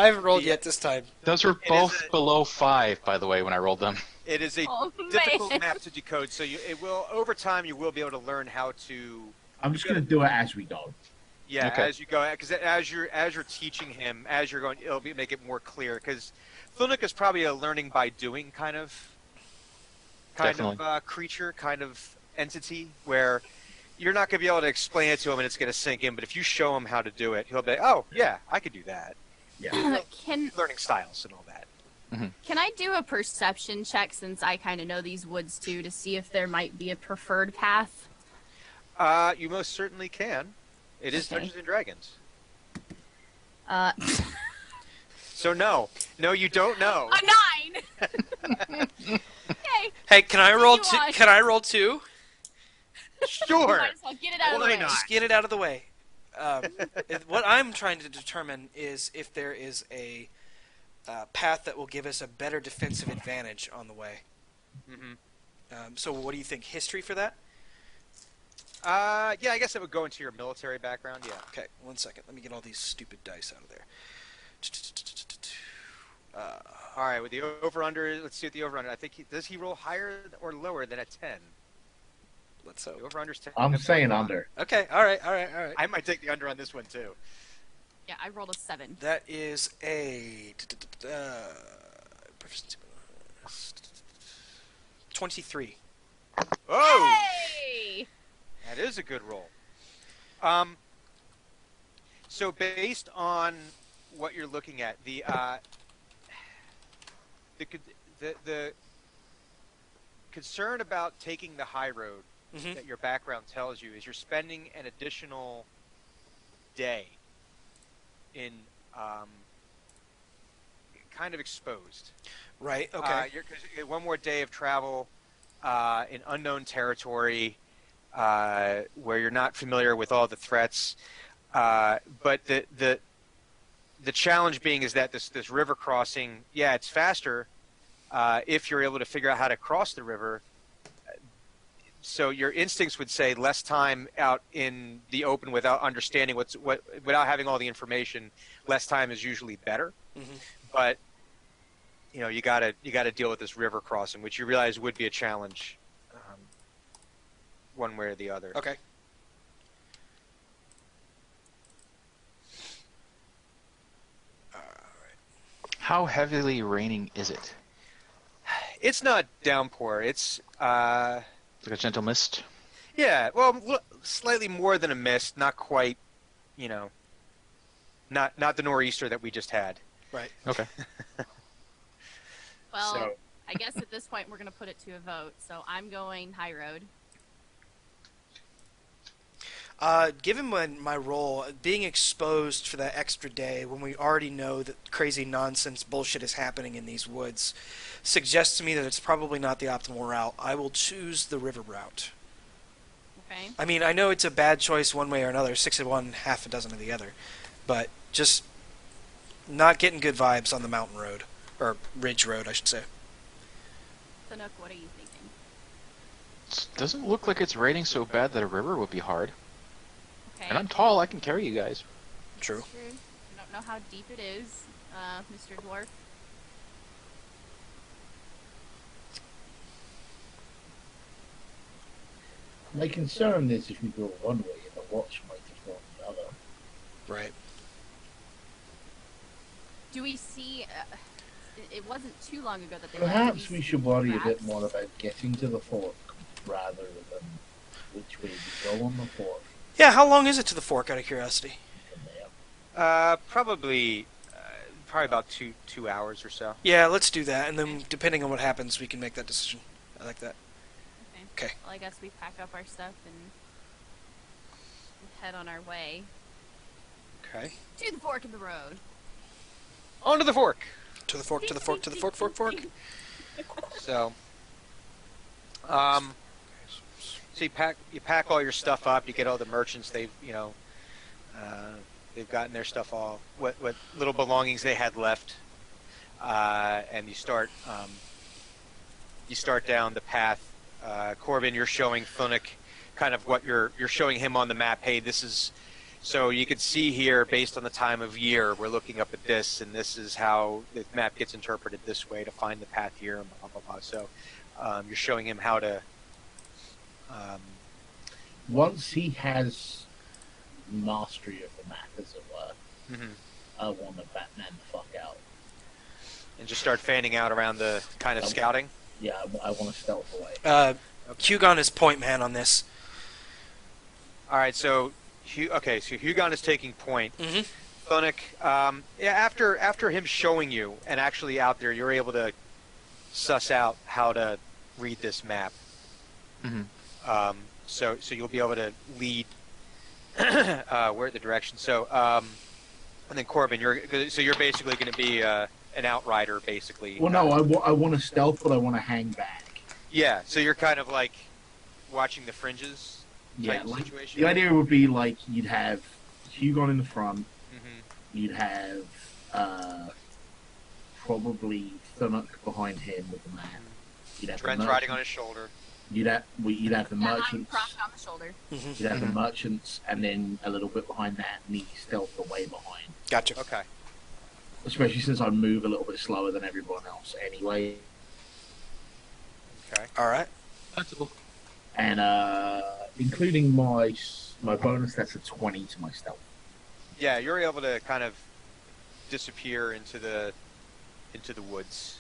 haven't rolled yet this time. Those were It both is a- below 5, by the way, when I rolled them. It is a Oh, difficult man. map to decode, so it will over time you will be able to learn how to. I'm just going to do it as we go. Yeah, Okay. as you go, because as you're teaching him, as you're going, make it more clear. Because Thunuk is probably a learning by doing kind of Definitely. Creature, kind of entity, where you're not going to be able to explain it to him and it's going to sink in. But if you show him how to do it, he'll be like, "Oh, yeah, I could do that." Yeah. Can Learning styles and all that. Can I do a perception check since I kind of know these woods too to see if there might be a preferred path? You most certainly can. It is Okay. Dungeons and Dragons. Uh, So no, you don't know. a 9. Okay. Hey, can I roll Continue two? on. Can I roll 2? Sure. Might as well get it out of the Why way. not? Just get it out of the way. What I'm trying to determine is if there is a path that will give us a better defensive advantage on the way. Mm-hmm. So what do you think? History for that? Yeah, I guess it would go into your military background. Yeah. Okay, 1 second. Let me get all these stupid dice out of there. All right, with the over/under, let's see what the over/under. I think does he roll higher or lower than a 10? Let's The hope. over/under's 10. I'm saying under. Okay, all right. I might take the under on this one too. Yeah, I rolled a 7. That is a 23. Oh, Hey! that is a good roll. So based on what you're looking at, the concern about taking the high road Mm-hmm. that your background tells you is you're spending an additional day in kind of exposed. Right. Okay. You're one more day of travel in unknown territory where you're not familiar with all the threats. But the challenge being is that this river crossing, yeah, it's faster if you're able to figure out how to cross the river. So your instincts would say less time out in the open without understanding without having all the information. Less time is usually better. Mm-hmm. But you gotta deal with this river crossing, which you realize would be a challenge, one way or the other. Okay. How heavily raining is it? It's not downpour. It's Like a gentle mist? yeah, well, slightly more than a mist. Not quite, not the nor'easter that we just had. Right. Okay. Well, So- I guess at this point we're going to put it to a vote. So I'm going high road. Given my role, being exposed for that extra day when we already know that crazy nonsense bullshit is happening in these woods, suggests to me that it's probably not the optimal route. I will choose the river route. Okay. I mean, I know it's a bad choice one way or another, 6 of one, half a dozen of the other, but just not getting good vibes on the mountain road, or ridge road, I should say. So Nook, what are you thinking? It doesn't look like it's raining so bad that a river would be hard. Okay. And I'm tall, I can carry you guys. True. True. I don't know how deep it is, Mr. Dwarf. My concern is if we go one way, the watch might have gone the other. Right. Do we see? It wasn't too long ago that they. Perhaps left. we should worry a bit traps? more about getting to the fork rather than which way we go on the fork Yeah, how long is it to the fork, out of curiosity? from there. Probably about two hours or so. Yeah, let's do that, and then depending on what happens, we can make that decision. I like that. Okay. Well, I guess we pack up our stuff and head on our way Okay. to the fork in the road. Onto the fork. To the fork, to the fork, to the fork, fork, fork. So, so you pack all your stuff up. You get all the merchants. They've gotten their stuff all what little belongings they had left, and you start down the path. Corbin, you're showing Thunic kind of what you're showing him on the map. Hey, this is. So you can see here, based on the time of year, we're looking up at this, and this is how the map gets interpreted this way to find the path here, and blah, blah, blah. So you're showing him how to... Once he has mastery of the map, as it were, mhm. I want to Batman the fuck out. And just start fanning out around the kind of scouting. Yeah, I want to stealth away. Hugon is point man on this. All right, so... so Hugon is taking point. Mm-hmm. Thunic, yeah, after him showing you and actually out there, you're able to suss out how to read this map. So you'll be able to lead where the direction. So and then Corbin, you're basically going to be an outrider, basically. Well, no, I want to stealth, but I want to hang back. Yeah, so you're kind of like watching the fringes. Yeah, type like, situation. the idea would be like you'd have Hugon in the front, you'd have probably Thunuk behind him with the map. You'd have Trent's riding on his shoulder. You'd have the I'm merchants. propped on the shoulder. You'd have the merchants, and then a little bit behind that, me stealth the way behind. Gotcha. Okay. Especially since I move a little bit slower than everyone else anyway. Okay. All right. That's cool. And including my bonus, that's a 20 to my stealth. Yeah, you're able to kind of disappear into the woods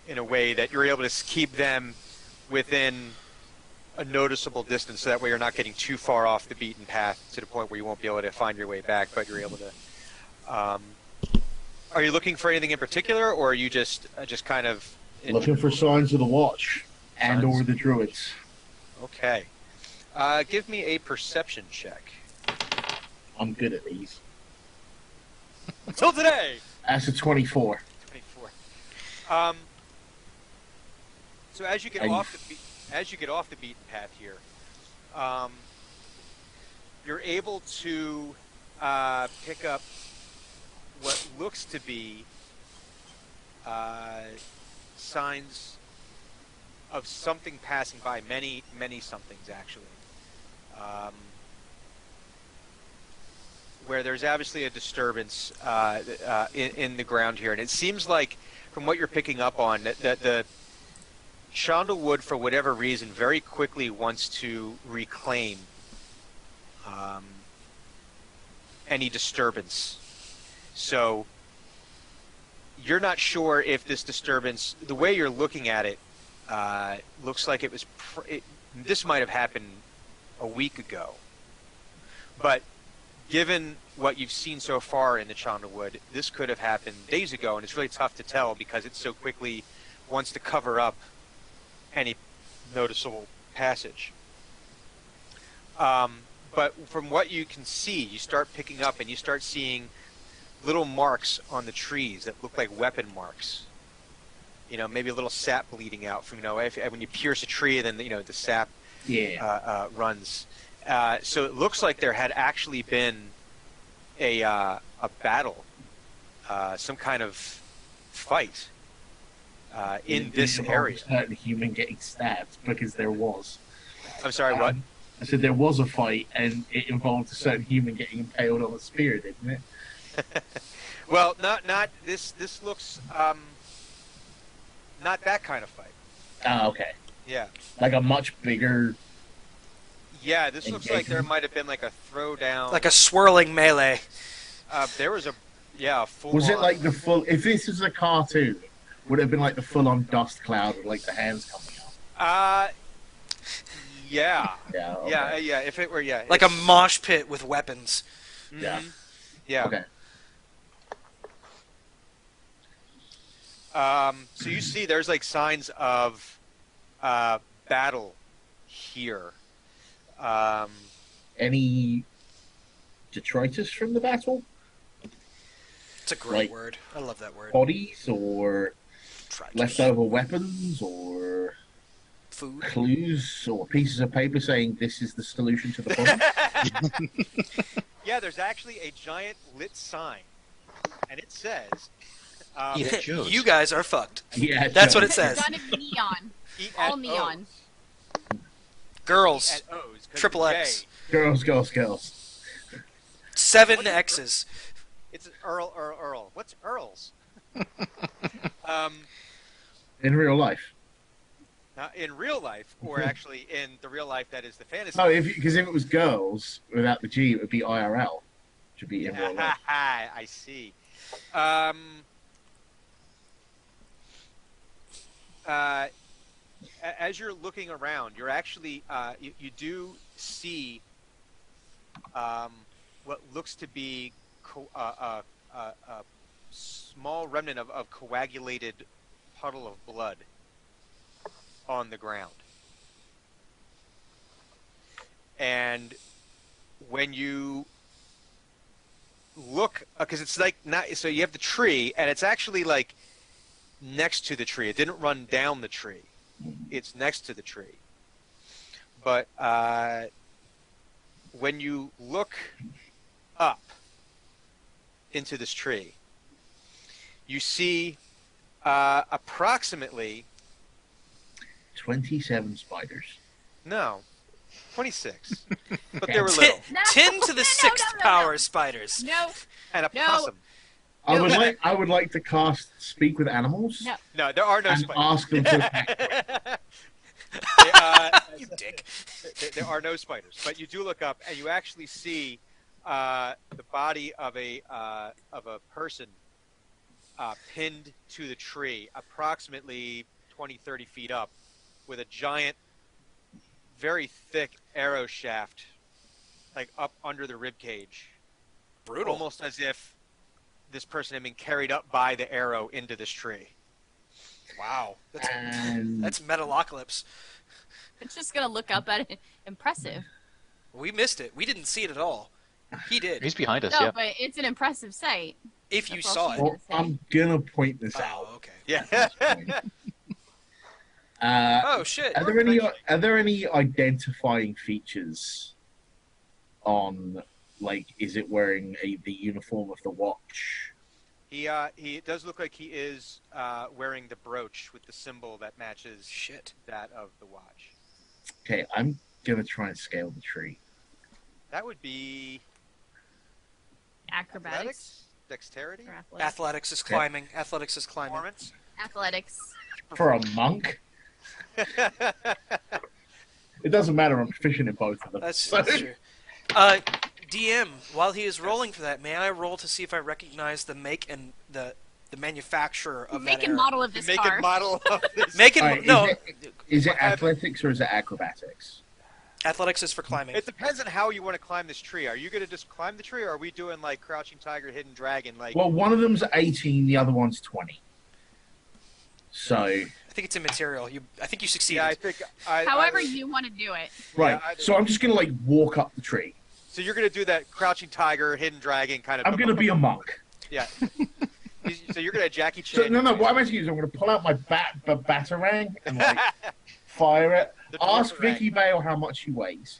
in a way that you're able to keep them within a noticeable distance, so that way you're not getting too far off the beaten path to the point where you won't be able to find your way back, but you're able to. Are you looking for anything in particular, or are you just kind of Looking for signs of the watch and or the druids. Okay. Give me a perception check. I'm good at these. Until today. That's a 24. 24. So as you get off the beaten path here, you're able to pick up what looks to be signs of something passing by. Many somethings actually. Where there's obviously a disturbance in the ground here, and it seems like, from what you're picking up on, that the Chandlewood, for whatever reason, very quickly wants to reclaim any disturbance. So you're not sure if this disturbance, the way you're looking at it, looks like it was. This might have happened a week ago, but given what you've seen so far in the Chandlewood, this could have happened days ago, and it's really tough to tell because it so quickly wants to cover up any noticeable passage. But from what you can see, you start picking up and you start seeing little marks on the trees that look like weapon marks. You know, maybe a little sap bleeding out from, when you pierce a tree, then, the sap runs. So it looks like there had actually been a battle, some kind of fight in this area. A certain human getting stabbed, because there was. I'm sorry, what? I said there was a fight, and it involved a certain human getting impaled on a spear, didn't it? Well, not this. This looks not that kind of fight. Oh, okay. Yeah. Like a much bigger. Yeah, this looks like there might have been like a throwdown. Like a swirling melee. There was a full. Was it like the full? If this is a cartoon, would it have been like the full-on dust cloud with like the hands coming out? Yeah. Yeah. Okay. Yeah. If it were, Like a mosh pit with weapons. Mm-hmm. Yeah. Yeah. Okay. So you see, there's like signs of battle here. Any detritus from the battle? It's a great word. I love that word. Bodies or Tritus. leftover weapons or Food. clues or pieces of paper saying this is the solution to the problem? Yeah, there's actually a giant lit sign, and it says, You guys are fucked. Yeah, That's no. what it says. Done in neon. "Eat All at neon. O's. Girls. Eat at O's, 'cause Triple the X. J, Girls. 7 X's. It's Earl. What's Earl's? In real life. In real life, or actually in the real life that is the fantasy. No, because if it was girls without the G, it would be IRL. It should be in real life. I see. As you're looking around, you're actually you do see what looks to be a small remnant of coagulated puddle of blood on the ground. And when you look, because it's like not, so you have the tree, and it's actually like next to the tree. It didn't run down the tree. It's next to the tree. But when you look up into this tree, you see approximately 27 spiders. no 26, but Okay. they were little, 10 to the 6th no. power spiders. No, and a No. possum. I would like to cast Speak with Animals no. No, there are no and spiders. ask them to attack. You dick. There are no spiders, but you do look up and you actually see the body of a person pinned to the tree, approximately 20-30 feet up, with a giant, very thick arrow shaft, like up under the rib cage, Brutal. almost as if this person had been carried up by the arrow into this tree. Wow. And That's Metalocalypse. It's just gonna look up at it. Impressive. We missed it. We didn't see it at all. He did. He's behind us. No, Yeah. but it's an impressive sight. If you That's all saw she's it. gonna well, say. I'm gonna point this out. Oh, okay. Yeah. at this point. Oh, shit. Are there any identifying features on, like, is it wearing the uniform of the watch? He does look like he is wearing the brooch with the symbol that matches Shit. that of the watch. Okay, I'm gonna try and scale the tree. That would be Acrobatics. dexterity, Or athletics. Athletics is climbing. Athletics is climbing. performance. Athletics. For a monk, it doesn't matter. I'm proficient in both of them. That's So- true. DM, while he is rolling for that, may I roll to see if I recognize the make and the manufacturer of Make that and arrow? model of The this make car. and model of this. Make and Alright, no. Is it athletics or is it acrobatics? Athletics is for climbing. It depends on how you want to climb this tree. Are you going to just climb the tree, or are we doing like Crouching Tiger, Hidden Dragon? Like, Well, one of them's 18, the other one's 20. So, I think it's immaterial. I think you succeeded. yeah, I think. However you want to do it. right. I- So I'm just gonna like walk up the tree. So you're going to do that Crouching Tiger, Hidden Dragon kind of. I'm gonna be a monk. Yeah. So you're going to Jackie So Chan. no. What I'm actually doing is I'm gonna pull out my batarang and like fire it. The dwarf Ask rang. Vicky Bale how much he weighs.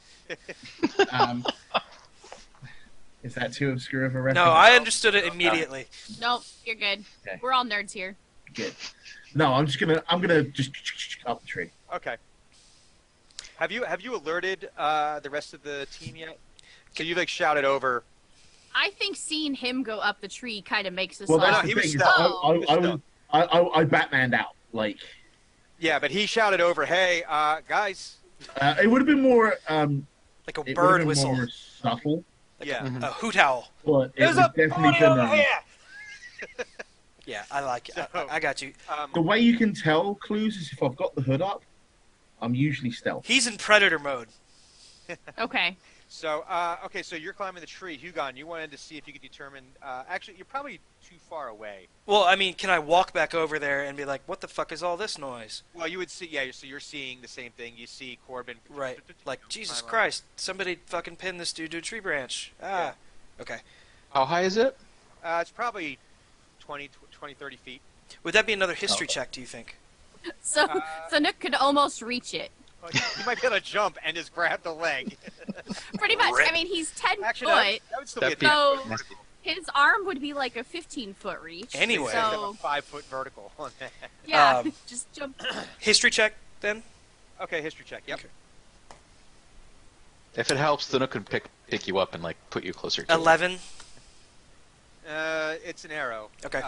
Is that too obscure of a reference? No, I understood it immediately. Nope, you're good. Okay. We're all nerds here. Good. No, I'm gonna just up the tree. Okay. Have you alerted the rest of the team yet? So you've like shouted over. I think seeing him go up the tree kind of makes us Well, like, that's he the was thing. Is stealth. I Batmaned out. Like, Yeah, but he shouted over, "Hey, guys!" it would have been more. Like a It bird would have been whistle. more subtle, Yeah. Mhm. A hoot owl. but it There's was a definitely pony over been, here. Yeah, I like it. So- I got you. the way you can tell clues is if I've got the hood up, I'm usually stealth. He's in predator mode. Okay. So, okay, so you're climbing the tree. Hugon, you wanted to see if you could determine. Actually, you're probably too far away. Well, I mean, can I walk back over there and be like, what the fuck is all this noise? Well, you would see. Yeah, so you're seeing the same thing. You see Corbin. Right. Like, Jesus climb up. Christ, somebody fucking pinned this dude to a tree branch. Ah. Okay. How high is it? It's probably 20, 30 feet. Would that be another history check, do you think? So Nook could almost reach it. Well, you might be able to jump and just grab the leg. Pretty much. Rip. I mean, he's 10 Actually, foot. that would still That'd be a be 10 So- foot nasty. His arm would be like a 15-foot reach. Anyway. Have So, a 5-foot vertical on that. yeah, Um, just jump. History check, then? Okay, history check. Yep. Okay. If it helps, then it could pick you up and like put you closer to it. 11. It's an arrow. Okay.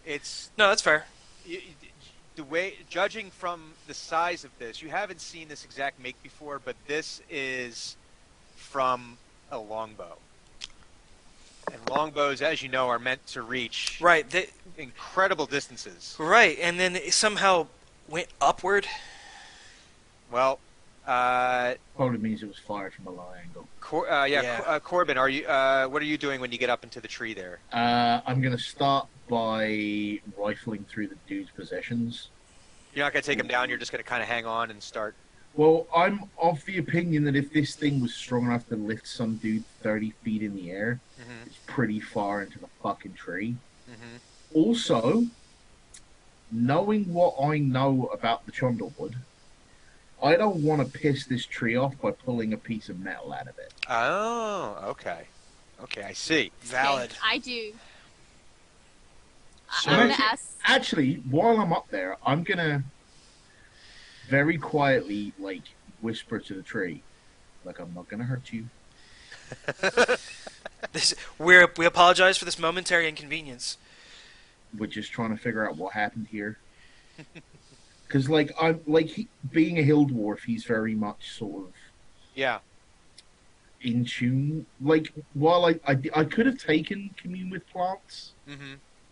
It's No, that's fair. the way, judging from the size of this, you haven't seen this exact make before, but this is from a longbow. And longbows, as you know, are meant to reach Right. They, incredible distances. right, and then it somehow went upward. Well, Probably means it was fired from a low angle. Corbin, are you? What are you doing when you get up into the tree there? I'm going to start by rifling through the dude's possessions. You're not going to take him down. You're just going to kind of hang on and start. Well, I'm of the opinion that if this thing was strong enough to lift some dude 30 feet in the air, it's pretty far into the fucking tree. Also, knowing what I know about the Chundlewood, I don't want to piss this tree off by pulling a piece of metal out of it. Oh, okay. Okay, I see. Valid. Okay, I do. So I'm gonna ask. Actually, while I'm up there, I'm gonna very quietly, like, whisper to the tree, like, I'm not gonna hurt you. We apologize for this momentary inconvenience. We're just trying to figure out what happened here. Because, being a hill dwarf, he's very much sort of in tune. Like, while I could have taken commune with plants,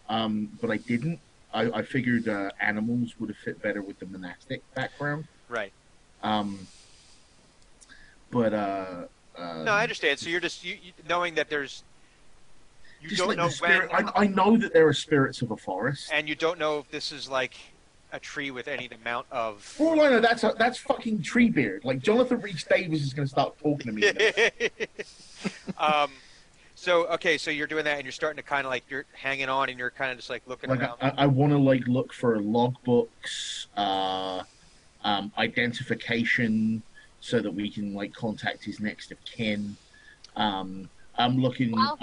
but I didn't. I figured animals would have fit better with the monastic background. Right. But no, I understand. So you're just you knowing that there's. You just don't like know spirit, when. I know that there are spirits of a forest, and you don't know if this is like a tree with any amount of. For all I know, that's fucking Treebeard. Like Jonathan Rhys Davis is going to start talking to me. So you're doing that, and you're starting to kind of like you're hanging on, and you're kind of just like looking around. I want to like look for logbooks, identification, so that we can like contact his next of kin. I'm looking. Well,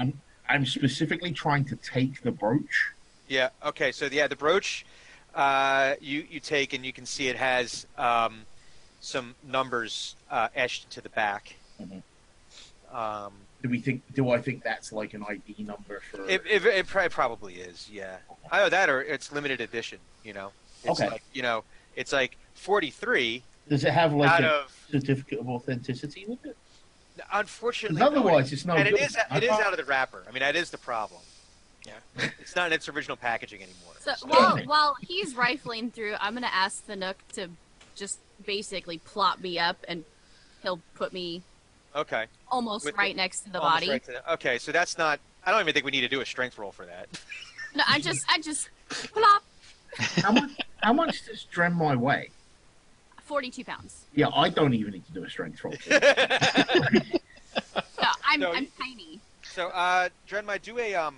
I'm specifically trying to take the brooch. Yeah. Okay. So the brooch, you take, and you can see it has some numbers etched to the back. Do I think that's like an ID number for? It probably is. Yeah. Either that or it's limited edition. You know. It's Okay. Like, it's like 43. Does it have like a of, certificate of authenticity with it? Unfortunately, Otherwise, it's not. And good. it is out of the wrapper. I mean, that is the problem. Yeah. It's not in its original packaging anymore. So Damn it. while he's rifling through, I'm gonna ask the Nook to just basically plop me up, and he'll put me Okay. almost With right next to the Almost body. right to the- okay, so that's not. I don't even think we need to do a strength roll for that. No, I just plop. How much does Dremmy weigh? 42 pounds. Yeah, I don't even need to do a strength roll. No, I'm So tiny. So, Drenmai, do a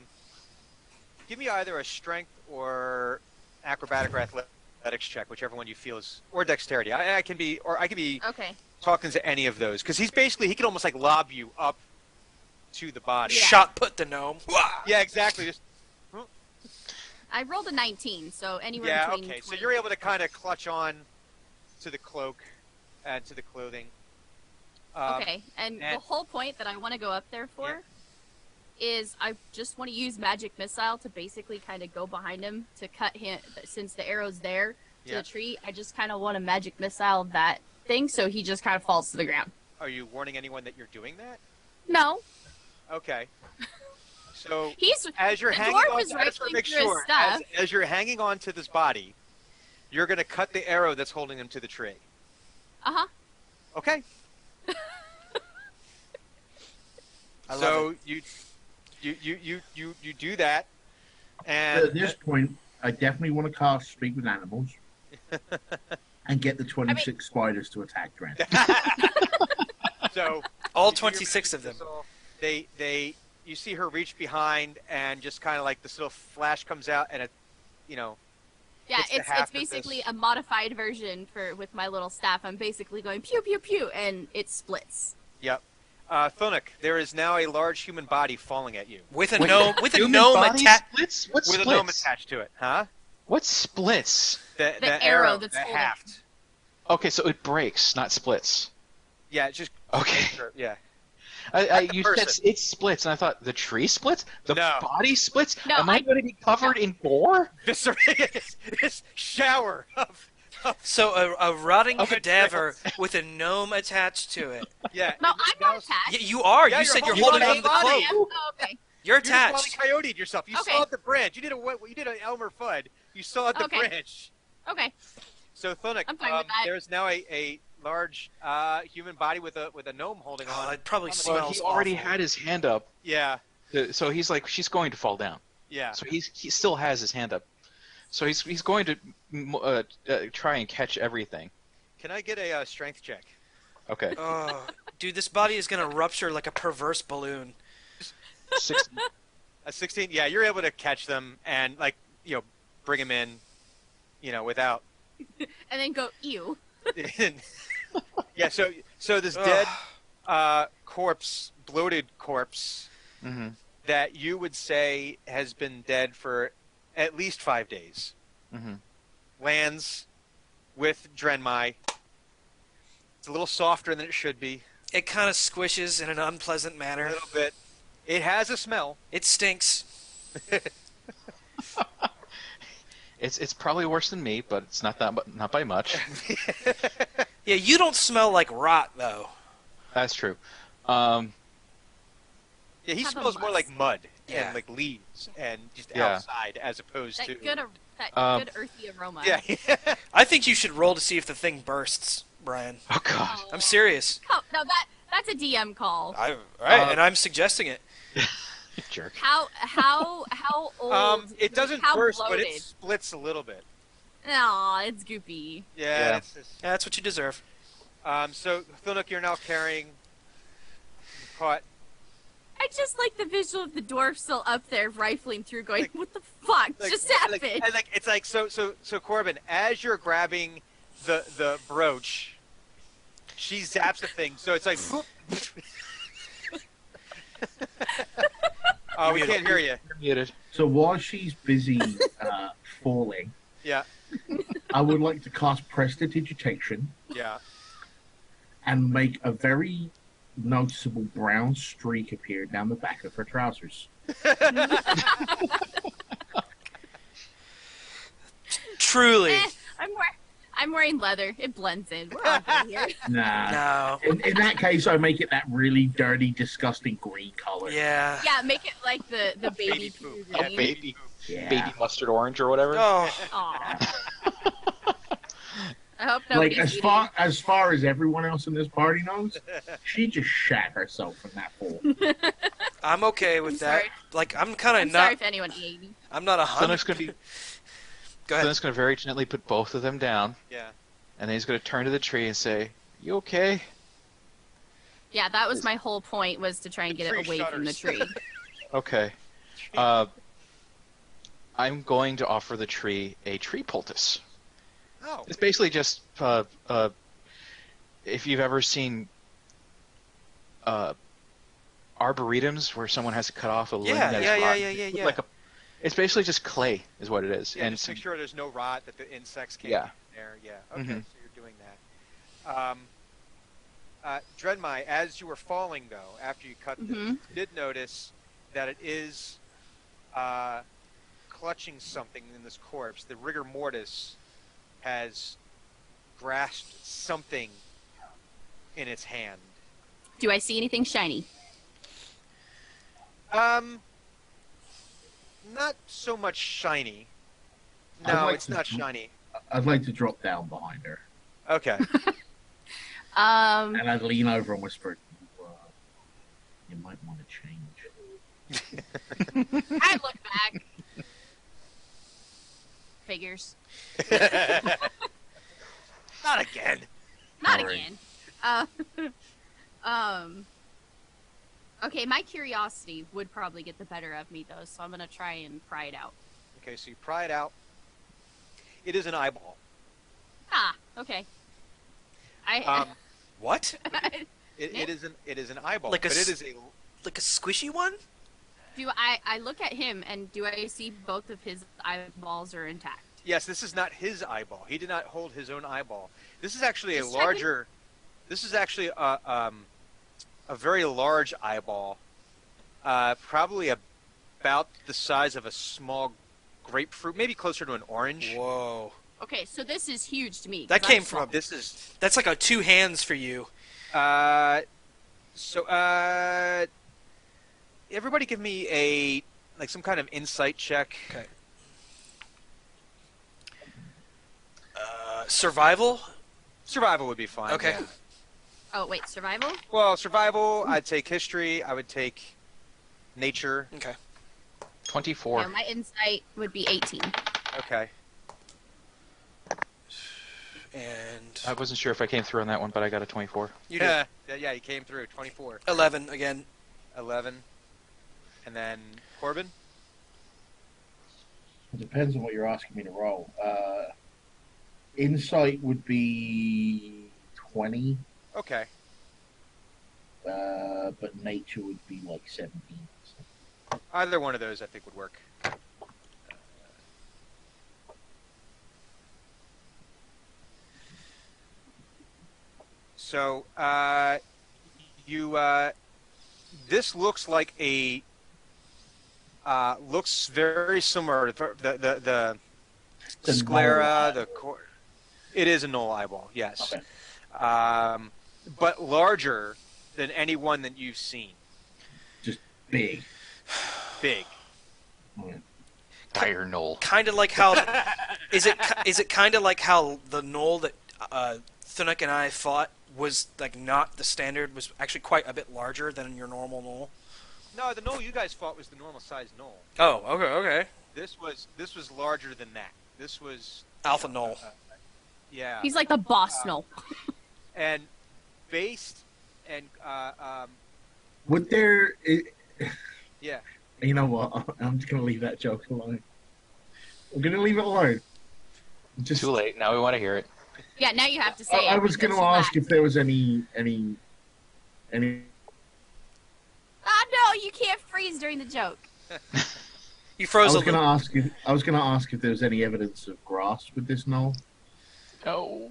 give me either a strength or acrobatic or athletics check, whichever one you feel is, or dexterity. I can be Okay. talking to any of those because he can almost like lob you up to the body. Yeah. Shot put the gnome. Wah! Yeah, exactly. Just I rolled a 19, so anywhere yeah, between. okay. So 20. you're able to kind of clutch on to the cloak and to the clothing. Okay, and the whole point that I want to go up there for is I just want to use magic missile to basically kind of go behind him to cut him, since the arrow's there to the tree. I just kind of want to magic missile that thing so he just kind of falls to the ground. Are you warning anyone that you're doing that? No. Okay. So He's as you're the hanging dwarf on, is I just want to rifling make through his sure stuff. as you're hanging on to this body, you're going to cut the arrow that's holding him to the tree. Uh-huh. Okay. I love So you do that, and At this point, I definitely want to cast Speak with Animals and get the 26 spiders to attack Dren. so All you do your 26 of them. They you see her reach behind, and just kind of like this little flash comes out, and Yeah, It's the it's half of basically this. a modified version with my little staff. I'm basically going pew pew pew, and it splits. Yep. Thunuk, there is now a large human body falling at you With a Wait, gnome. With a human gnome body attached. splits? What with splits? a gnome attached to it, huh? What splits? The arrow that's the holding- haft. Okay, so it breaks, not splits. Yeah, it's just Okay. Yeah. You person. said it splits, and I thought the tree splits, the No. body splits. No, Am I going to be covered in gore? This shower of So a rotting Of cadaver with a gnome attached to it. yeah. No, I'm not Y- attached. you are. Yeah, you you're said you're holding holding on on to to the the cloak. Oh, okay. You're You just attached. Wile E. Coyote'd yourself. You Okay. saw the branch. You did an Elmer Fudd. You saw the Okay. branch. Okay. So Thunuk, I'm fine with that. there's now a large human body with a gnome holding Oh, on. it probably on the- smells Well, he already awful. had his hand up, Yeah, so he's like, she's going to fall down. yeah. So he still has his hand up. So he's going to try and catch everything. Can I get a strength check? Okay. Oh, dude, this body is gonna rupture like a perverse balloon. 16. A 16. Yeah, you're able to catch them and bring them in, without. And then go, ew. Yeah. So this dead corpse, bloated corpse Mm-hmm. that you would say has been dead for at least 5 days Mm-hmm. lands with Drenmai. It's a little softer than it should be. It kind of squishes in an unpleasant A manner. little bit. It has a smell. It stinks. It's probably worse than me, but it's not by much. Yeah, you don't smell like rot though. That's true. Yeah, he Have a smells more musk. like mud Yeah. and like leaves and just Yeah. outside as opposed That to. good earthy aroma. Yeah. I think you should roll to see if the thing bursts, Brian. Oh God. Oh. I'm serious. Oh, no, that's a DM call. And I'm suggesting it. Jerk. How old? It doesn't how burst, bloated? but it splits a little bit. Aw, it's goopy. Yeah. Yeah. It's just, Yeah, that's what you deserve. so Thilnook, you're now carrying. Caught. I just like the visual of the dwarf still up there rifling through, going, Like- "What the fuck just happened?" And it's like so Corbin, as you're grabbing the brooch, she zaps the thing, so it's like. Oh, we can't hear you. You're muted. So while she's busy falling, Yeah, I would like to cast Prestidigitation yeah. and make a very noticeable brown streak appear down the back of her trousers. Truly. I'm wearing leather. It blends in. We're all good here. Nah. No. In that case, I make it that really dirty, disgusting green color. Yeah. Yeah, make it like the baby Baby poo poop. green. Yeah, Baby, Yeah. baby mustard orange or whatever. Oh. Aw. I hope Like nobody's as far as everyone else in this party knows, she just shat herself from that fall. I'm okay with I'm that. sorry. Like I'm kind I'm of sorry not. if anyone ate. I'm not 100. Thilnook's gonna be. Go ahead. Thilnook's gonna very gently put both of them down, Yeah. and then he's gonna turn to the tree and say, "You okay?" Yeah, that was my whole point, was to try and get Tree it away from the shudders. tree. Okay. I'm going to offer the tree a tree poultice. Oh. It's basically just if you've ever seen arboretums where someone has to cut off a limb Yeah, that's yeah, yeah, rotten. yeah, yeah, yeah. Like it's basically just clay, is what it is. Yeah, and just make sure there's no rot, that the insects can't Yeah. get in there. Yeah. Okay, Mhm. so you're doing that. Drenmai, as you were falling though, after you cut this, Mhm. you did notice that it is clutching something in this corpse. The rigor mortis has grasped something in its hand. Do I see anything shiny? Not so much shiny. I'd No, like it's to- not shiny. I'd like to drop down behind her, Okay. and I'd lean over and whisper, "You might want to change." I look back. Figures. Not again. Not Sorry. again. Okay, my curiosity would probably get the better of me, though, so I'm gonna try and pry it out. Okay, so you pry it out. It is an eyeball. Ah, okay. Um, What? it is an eyeball, Like a but it s- is a Like a squishy one? I look at him, and do I see both of his eyeballs are intact? yes. This is not his eyeball. He did not hold his own eyeball. This is actually Just a larger. This is actually a very large eyeball, probably about the size of a small grapefruit, maybe closer to an orange. Whoa. Okay, so this is huge to me. 'cause That I'm came small. from. This is That's like a 2 hands for you. everybody give me some kind of insight check. Okay. Survival? Survival would be fine. Okay. Yeah. Oh wait, survival. Well, survival. I'd take history. I would take nature. Okay. 24. Yeah, my insight would be 18. Okay. And I wasn't sure if I came through on that one, but I got a 24. you did. Yeah, you came through. 24. 11 again. 11. And then Corbin? It depends on what you're asking me to roll. Insight would be 20, Okay. but nature would be like 17. Either one of those I think would work. So, this looks like looks very similar to the The sclera, knoll it is a knoll eyeball, yes. Okay. But larger than any one that you've seen. Big. Big. Dire Knoll. Kind of like how is it kind of like how the knoll that Thunuk and I fought was like not the standard, was actually quite a bit larger than your normal knoll. No, the knoll you guys fought was the normal size knoll. Oh, okay. This was larger than that. This was Alpha knoll. yeah. He's like the boss knoll. And based and Would there... yeah. You know what? I'm just going to leave that joke alone. I'm going to leave it alone. Just, Too late. Now we want to hear it. Yeah, now you have to say it. I was going to ask if there was any. Ah, no, you can't freeze during the joke. You I froze was a going to little. ask if there was any evidence of grass with this knoll. No.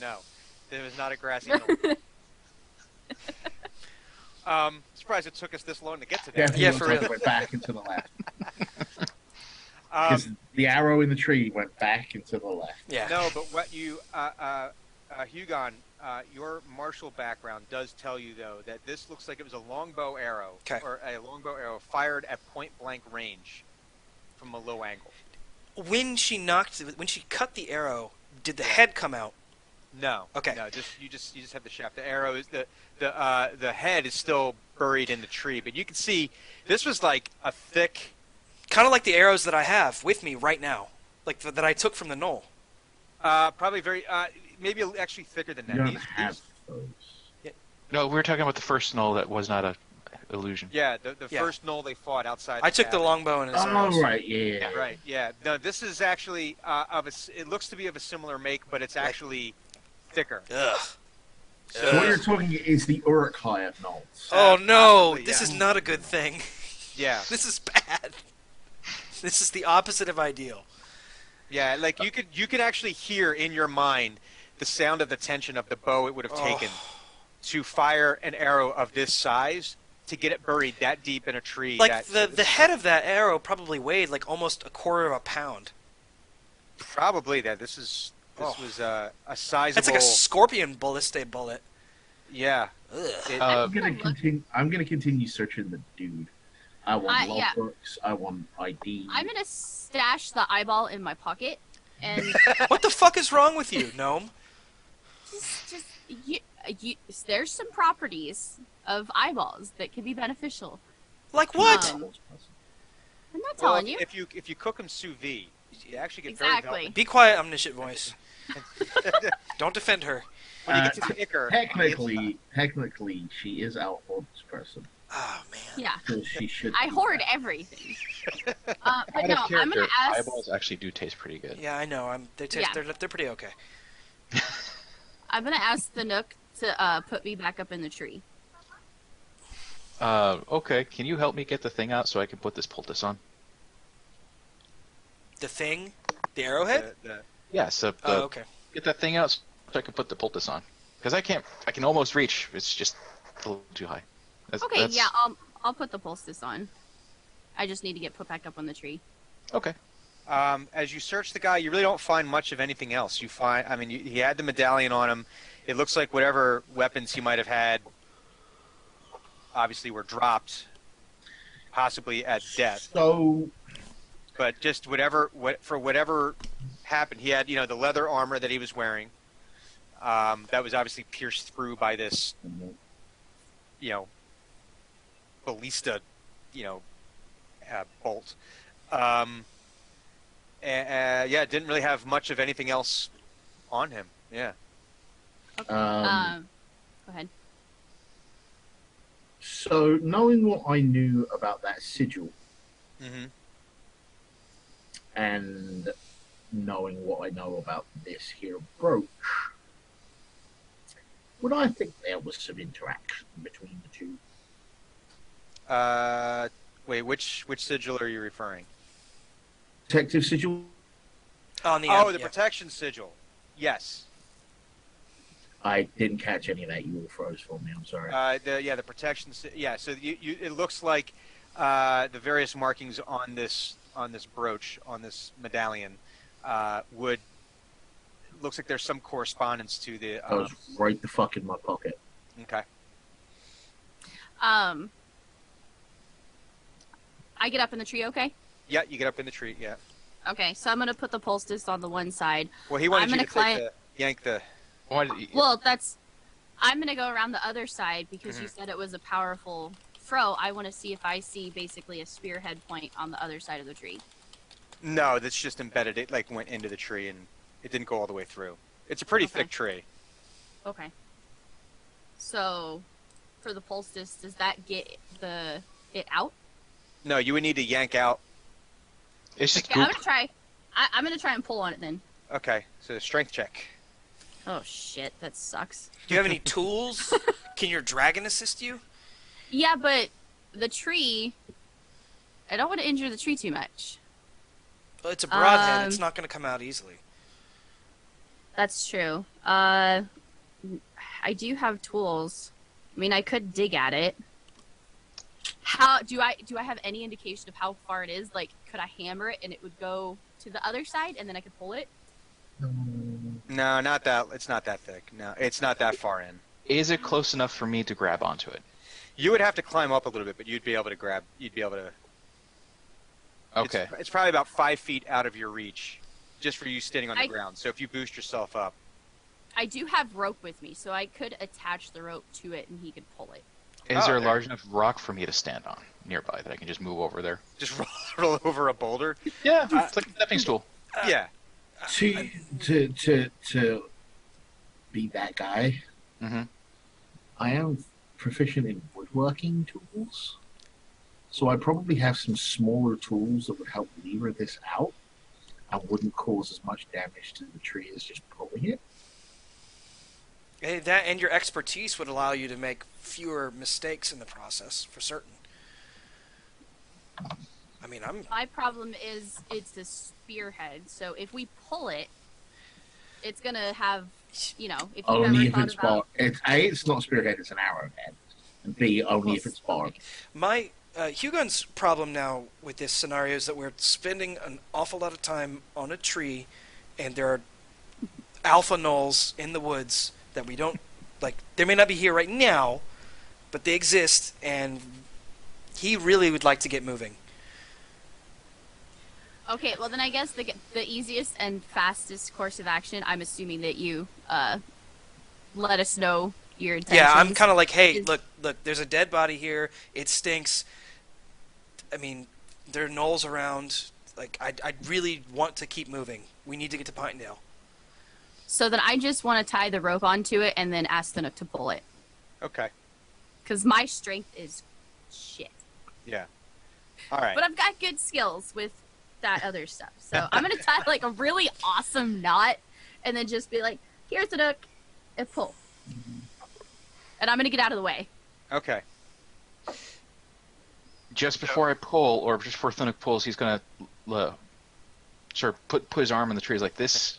No. There was not a grassy knoll. Surprised it took us this long to get to that. Definitely Yeah, looks for like real. it went back into the left. Because the arrow in the tree went back into the left. Yeah. No, but what you, Hugon, your martial background does tell you though that this looks like it was a longbow arrow, Okay. or a longbow arrow fired at point blank range from a low angle. When she cut the arrow, did the head come out? No. Okay. No, you just have the shaft. The arrow is the head is still buried in the tree, but you can see this was like a thick. Kind of like the arrows that I have with me right now, like that I took from the knoll. Probably very, maybe actually thicker than that. You don't have those. No, we were talking about the first Knoll that was not a illusion. Yeah, the Yeah. first knoll they fought outside. I took the cabin. longbow and his arrows. Oh, right, yeah. Right, yeah. No, this is actually it looks to be of a similar make, but it's actually thicker. Ugh. So what you're talking is the Uruk-hai of knolls. Oh no, possibly, this yeah. is not a good thing. Yeah, This is bad. This is the opposite of ideal. yeah. Like you could actually hear in your mind the sound of the tension of the bow it would have taken to fire an arrow of this size to get it buried that deep in a tree. Like the head of that arrow probably weighed like almost a quarter of a pound. Probably that. This was a sizable. That's like a scorpion ballistic bullet. Yeah. Ugh. It- I'm gonna continue searching the dude. I want yeah. logbooks. I want ID. I'm gonna stash the eyeball in my pocket, and What the fuck is wrong with you, gnome? there's some properties of eyeballs that can be beneficial. Like what? I'm not well, telling you. if you cook them sous vide, you actually get Exactly. Be quiet, omniscient voice. very velvety. Don't defend her. When you get to the ichor, Technically, she is our oldest person, Oh man. Yeah, so she should. I be hoard back. everything. But Out no, of I'm character, gonna ask. eyeballs actually do taste pretty good. Yeah, I know. They're pretty okay. I'm gonna ask the Nook to put me back up in the tree. Okay, can you help me get the thing out so I can put this poultice on? The thing, the arrowhead. Yeah, so Oh, okay. get that thing out so I can put the poultice on. Because I can almost reach, it's just a little too high. Okay, yeah, I'll put the poultice on. I just need to get put back up on the tree. Okay. As you search the guy, you really don't find much of anything else. You find, he had the medallion on him. It looks like whatever weapons he might have had, obviously, were dropped, possibly at death. So But just for whatever happened. He had, the leather armor that he was wearing. That was obviously pierced through by this, ballista, bolt. Didn't really have much of anything else on him. Yeah. Okay. Go ahead. So, knowing what I knew about that sigil, Mm-hmm. and knowing what I know about this here brooch, would I think there was some interaction between the two? Wait, which sigil are you referring? Detective sigil? On the Oh, end, the yeah. protection sigil. Yes. I didn't catch any of that. You all froze for me. I'm sorry. The protection. Yeah. So it looks like the various markings on this brooch, on this medallion, looks like there's some correspondence to the. That was right the fuck in my pocket. Okay. I get up in the tree, okay? Yeah, you get up in the tree. Yeah. Okay, so I'm gonna put the poultice on the one side. Well, he wanted I'm you to gonna yank the. Well, I'm gonna go around the other side because you said it was a powerful throw. I want to see if I see basically a spearhead point on the other side of the tree. No, that's just embedded. It went into the tree and it didn't go all the way through. It's a pretty thick tree. Okay. So, for the poultice, does that get it out? No, you would need to yank out. It's just Okay, goop. I'm gonna try and pull on it then. Okay, so strength check. Oh shit, that sucks. Do you have any tools? Can your dragon assist you? Yeah, but the tree. I don't want to injure the tree too much. Well, it's a broadhead. It's not going to come out easily. That's true. I do have tools. I mean, I could dig at it. How do I have any indication of how far it is? Like, could I hammer it and it would go to the other side and then I could pull it? No, not that. It's not that thick. No, it's not that far in. Is it close enough for me to grab onto it? You would have to climb up a little bit, but you'd be able to grab. You'd be able to. Okay. It's probably about 5 feet out of your reach, just for you standing on the I- ground. So if you boost yourself up, I do have rope with me, so I could attach the rope to it and he could pull it. Is there a there- large enough rock for me to stand on nearby that I can just move over there? just roll over a boulder. Yeah, it's like a stepping stool. Yeah. To be that guy, Mm-hmm. I am proficient in woodworking tools, so I probably have some smaller tools that would help lever this out and wouldn't cause as much damage to the tree as just pulling it. Hey, that and your expertise would allow you to make fewer mistakes in the process, for certain. I mean, My problem is it's a spearhead, so if we pull it, it's gonna have, if you've Only ever if thought it's about... barbed. It's not a spearhead, it's an arrowhead. And B, only if it's barbed. my Hugon's problem now with this scenario is that we're spending an awful lot of time on a tree, and there are alpha gnolls in the woods that we don't like. They may not be here right now, but they exist, and he really would like to get moving. Okay, well then I guess the easiest and fastest course of action, I'm assuming that you let us know your intentions. Yeah, I'm kind of like, hey, is- look, there's a dead body here. It stinks. I mean, there are gnolls around. Like, I really want to keep moving. We need to get to Pinedale. So then I just want to tie the rope onto it and then ask the Nook to pull it. Okay. Because my strength is shit. Yeah. All right. But I've got good skills with that other stuff. So I'm going to tie like a really awesome knot and then just be like, here's the Nook, and pull. And I'm going to get out of the way. Okay. Just before I pull, or just before Thunuk pulls, he's gonna sort of put his arm in the tree. He's like, "This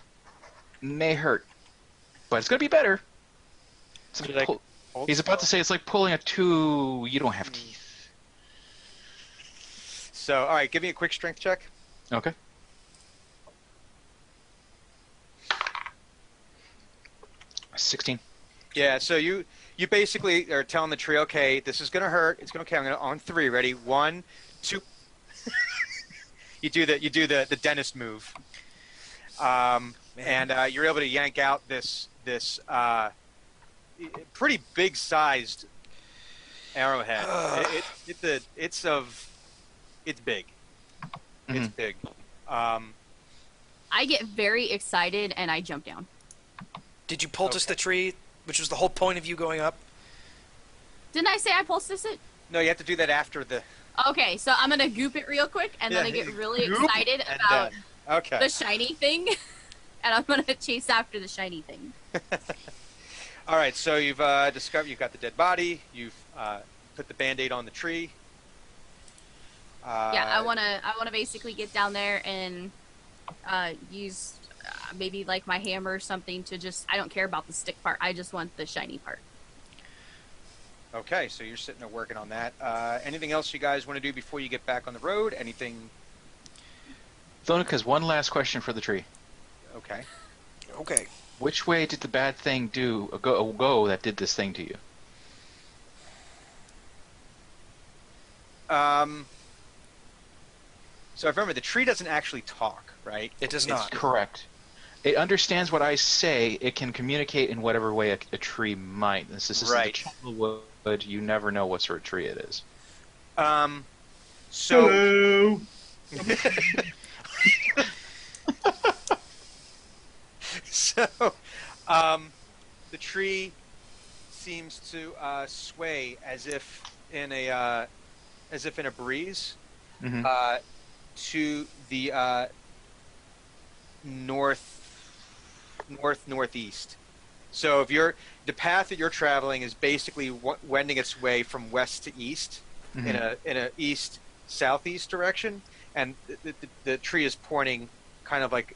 may hurt, but it's gonna be better." It's like he's about to say it's like pulling a two. You don't have teeth. So, all right, give me a quick strength check. Okay. $16. Yeah. So you basically are telling the tree, okay, this is gonna hurt. It's gonna okay. I'm gonna on 3. Ready? 1, 2. You do the dentist move. And you're able to yank out this pretty big-sized arrowhead. It's big. It's big. I get very excited and I jump down. Did you poultice the tree, which was the whole point of you going up? Didn't I say I poulticed it? No, you have to do that after the... Okay, so I'm gonna goop it real quick, and then I get really goop excited about Okay. the shiny thing, and I'm gonna chase after the shiny thing. All right, so you've discovered you've got the dead body. You've put the Band-Aid on the tree. Yeah, I wanna basically get down there and use maybe like my hammer or something to just. I don't care about the stick part. I just want the shiny part. Okay, so you're sitting there working on that. Anything else you guys want to do before you get back on the road? Anything? Thonik has one last question for the tree. Okay. Okay. Which way did the bad thing go that did this thing to you? So I remember the tree doesn't actually talk, right? It does It's not. correct. It understands what I say. It can communicate in whatever way a tree might. This is Right. a jungle wood. You never know what sort of tree it is. So Hello. so the tree seems to sway as if in a breeze Mm-hmm. to the northeast. So if the path that you're traveling is basically wending its way from west to east in a east southeast direction, and the tree is pointing kind of like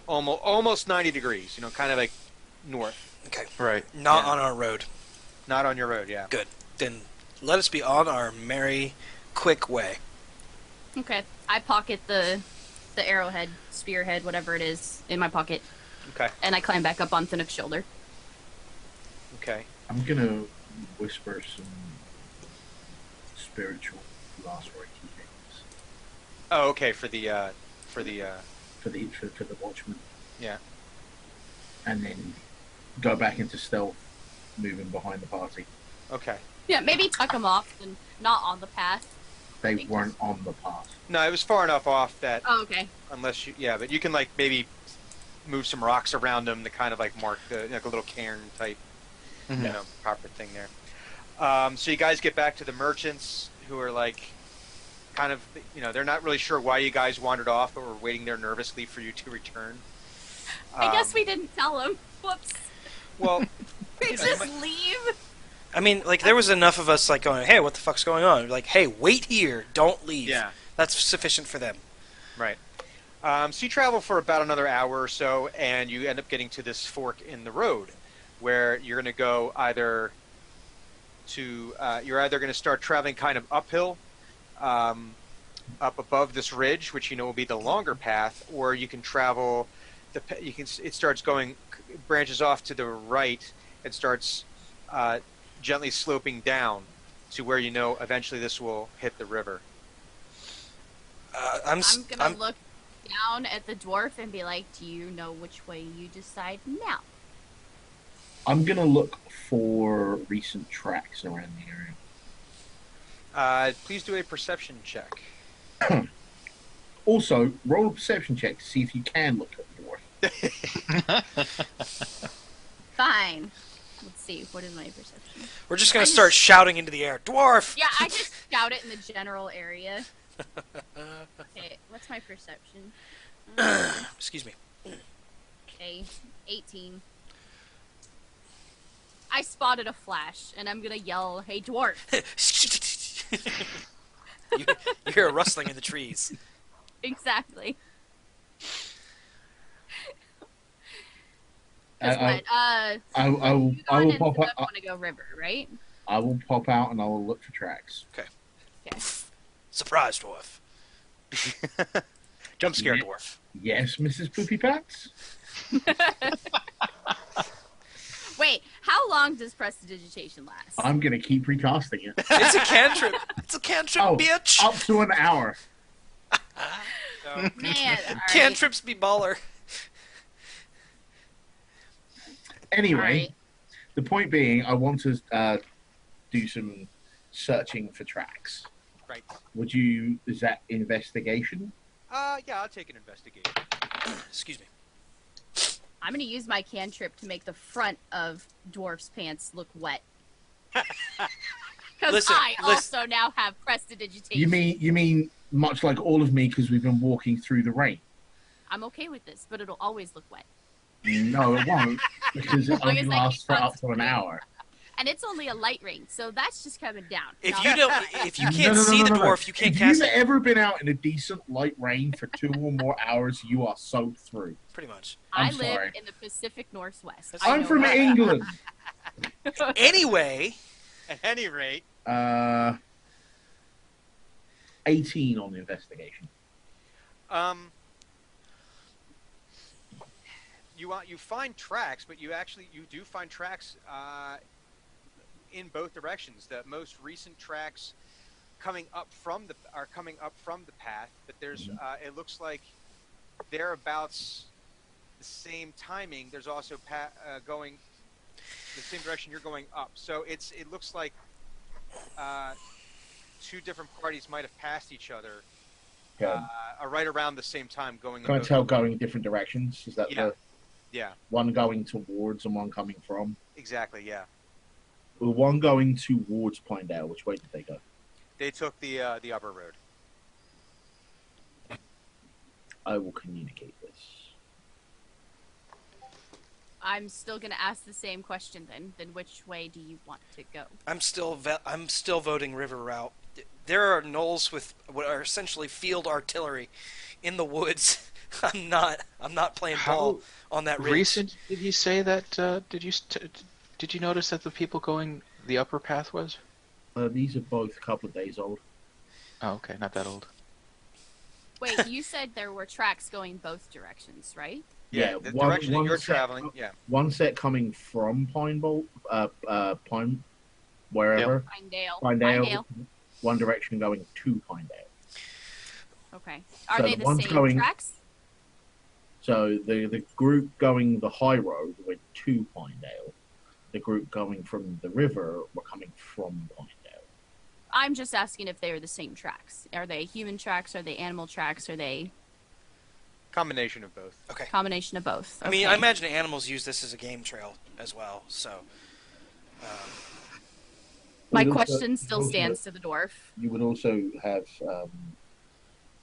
almost 90 degrees, kind of like north. Okay. Right. Not Yeah. on our road. Not on your road, yeah. Good. Then let us be on our merry, quick way. Okay, I pocket the arrowhead, spearhead, whatever it is, in my pocket, Okay. and I climb back up on Thinnock's shoulder. Okay. I'm gonna whisper some spiritual last reiki things Oh, okay. For the for the watchman, yeah. and then go back into stealth, moving behind the party. Okay. Yeah, maybe tuck them off and not on the path. They weren't on the path. No, it was far enough off that Oh, okay. unless but you can like maybe move some rocks around them to kind of like mark like a little cairn type, proper thing there. So you guys get back to the merchants who are like, kind of, they're not really sure why you guys wandered off, but were waiting there nervously for you to return. I guess we didn't tell them. Whoops. Well, We just leave. I mean, like, there was enough of us, like, going, hey, what the fuck's going on? Like, hey, wait here. Don't leave. Yeah. That's sufficient for them. right. So you travel for about another hour or so, and you end up getting to this fork in the road, where you're going to go either you're either going to start traveling kind of uphill, up above this ridge, which will be the longer path, or you can travel. It starts branches off to the right and starts gently sloping down to where eventually this will hit the river. I'm gonna look down at the dwarf and be like, do you know which way you decide now? I'm gonna look for recent tracks around the area. Please do a perception check. Also, roll a perception check to see if you can look at the dwarf. Fine. Let's see. What is my perception? We're just going to start shouting into the air, dwarf! Yeah, I just shout it in the general area. Okay, what's my perception? Excuse me. Okay, 18. I spotted a flash, and I'm gonna yell, "Hey, dwarf!" you hear a rustling in the trees. Exactly. I will pop out. I want to go river, right? I will pop out and I will look for tracks. Okay. Surprise, dwarf. Jump scare Yeah. dwarf. Yes, Mrs. Poopy Pants. Wait, how long does prestidigitation last? I'm gonna keep recasting it. It's a cantrip. It's a cantrip, bitch. Up to an hour. So, Man, all right. Cantrips be baller. Anyway, Alright. the point being, I want to do some searching for tracks. Right. Is that investigation? Yeah, I'll take an investigation. Excuse me. I'm gonna use my cantrip to make the front of Dwarf's pants look wet. Because Listen, I also now have prestidigitation. You mean much like all of me because we've been walking through the rain? I'm okay with this, but it'll always look wet. No, it won't, because it As long only as I lasts keep for up to an concentrating. hour. And it's only a light rain, so that's just coming down. If not you a don't, lot. if you can't see the dwarf, you can't If cast you've it. ever been out in a decent light rain for 2 or more hours, you are soaked through. Pretty much. I I'm sorry. live in the Pacific Northwest. That's I I'm know from that. England. Anyway, At any rate, 18 on the investigation. You find tracks, but you do find tracks in both directions. The most recent tracks coming up from the path, but there's it looks like thereabouts the same timing. There's also going the same direction you're going up. So it looks like 2 different parties might have passed each other right around the same time going. Can I tell going in different directions? Is that Yeah, one going towards and one coming from? exactly. Yeah, Well, one going towards Pinedale. Which way did they go? they took the upper road. I will communicate this. I'm still gonna ask the same question then. Then which way do you want to go? I'm still voting river route. There are gnolls with what are essentially field artillery in the woods. I'm not playing ball on that ridge. Recent? Did you say that? Did you notice that the people going the upper path was? These are both a couple of days old. Oh, okay, not that old. Wait, you said there were tracks going both directions, right? Yeah, the one- direction that one you're set- traveling. Yeah, One set coming from Pine, wherever. Pinedale. One direction going to Pinedale. Okay. Are So they the the one's same going- tracks? So the group going the high road went to Pinedale. The group going from the river were coming from Pinedale. I'm just asking if they are the same tracks. Are they human tracks? Are they animal tracks? Are they combination of both. Okay. combination of both? I mean, Okay. I imagine animals use this as a game trail as well. So, My You'd also- question still also- stands to the dwarf. You would also have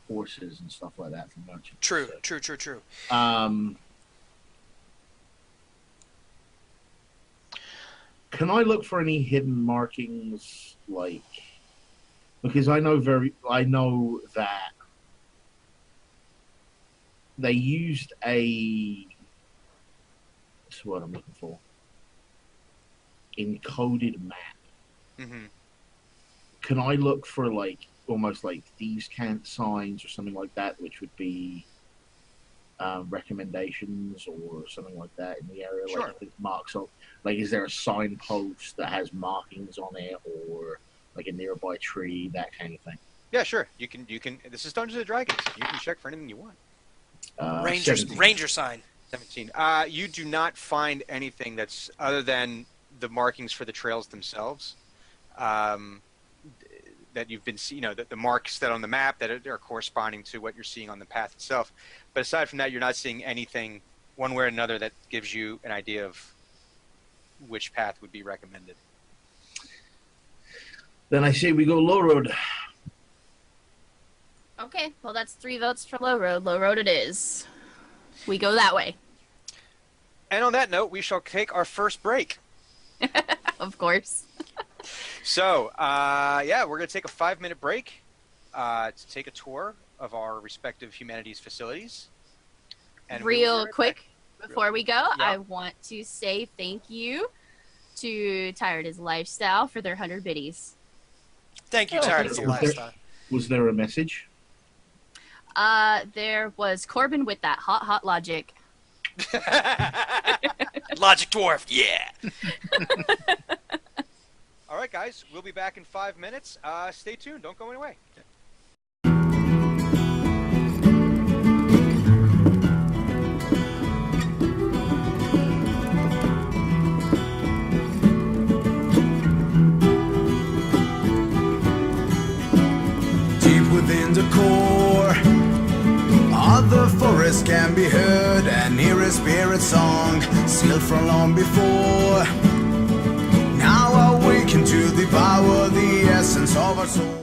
horses and stuff like that from merchants. true. Can I look for any hidden markings, because I know that they used what's what I'm looking for, encoded map. Mm-hmm. Can I look for almost like thieves' cant signs or something like that, which would be recommendations or something like that in the area? Sure. Like marks on, is there a signpost that has markings on it, or like a nearby tree, that kind of thing? Yeah, sure. You can. This is Dungeons and Dragons. You can check for anything you want. Ranger sign. 17. You do not find anything that's other than the markings for the trails themselves. That you've been seeing, the marks that on the map that are corresponding to what you're seeing on the path itself. But aside from that, you're not seeing anything one way or another that gives you an idea of which path would be recommended. Then I say we go low road. Okay, well that's 3 votes for low road. Low road it is. We go that way. And on that note, we shall take our first break. Of course. So, we're going to take a 5-minute break to take a tour of our respective humanities facilities. And we will be Real right quick, back. before we go, Yeah. I want to say thank you to Tired as Lifestyle for their 100 biddies. Thank you, Oh, Tired thank as a you. Lifestyle. Was there a message? There was Corbin with that hot logic. Logic Dwarf, yeah! All right, guys, we'll be back in 5 minutes. Stay tuned. Don't go anyway. within the core. Other forests can be heard and hear a spirit song, sealed from long before. Now awaken to devour the essence of our soul.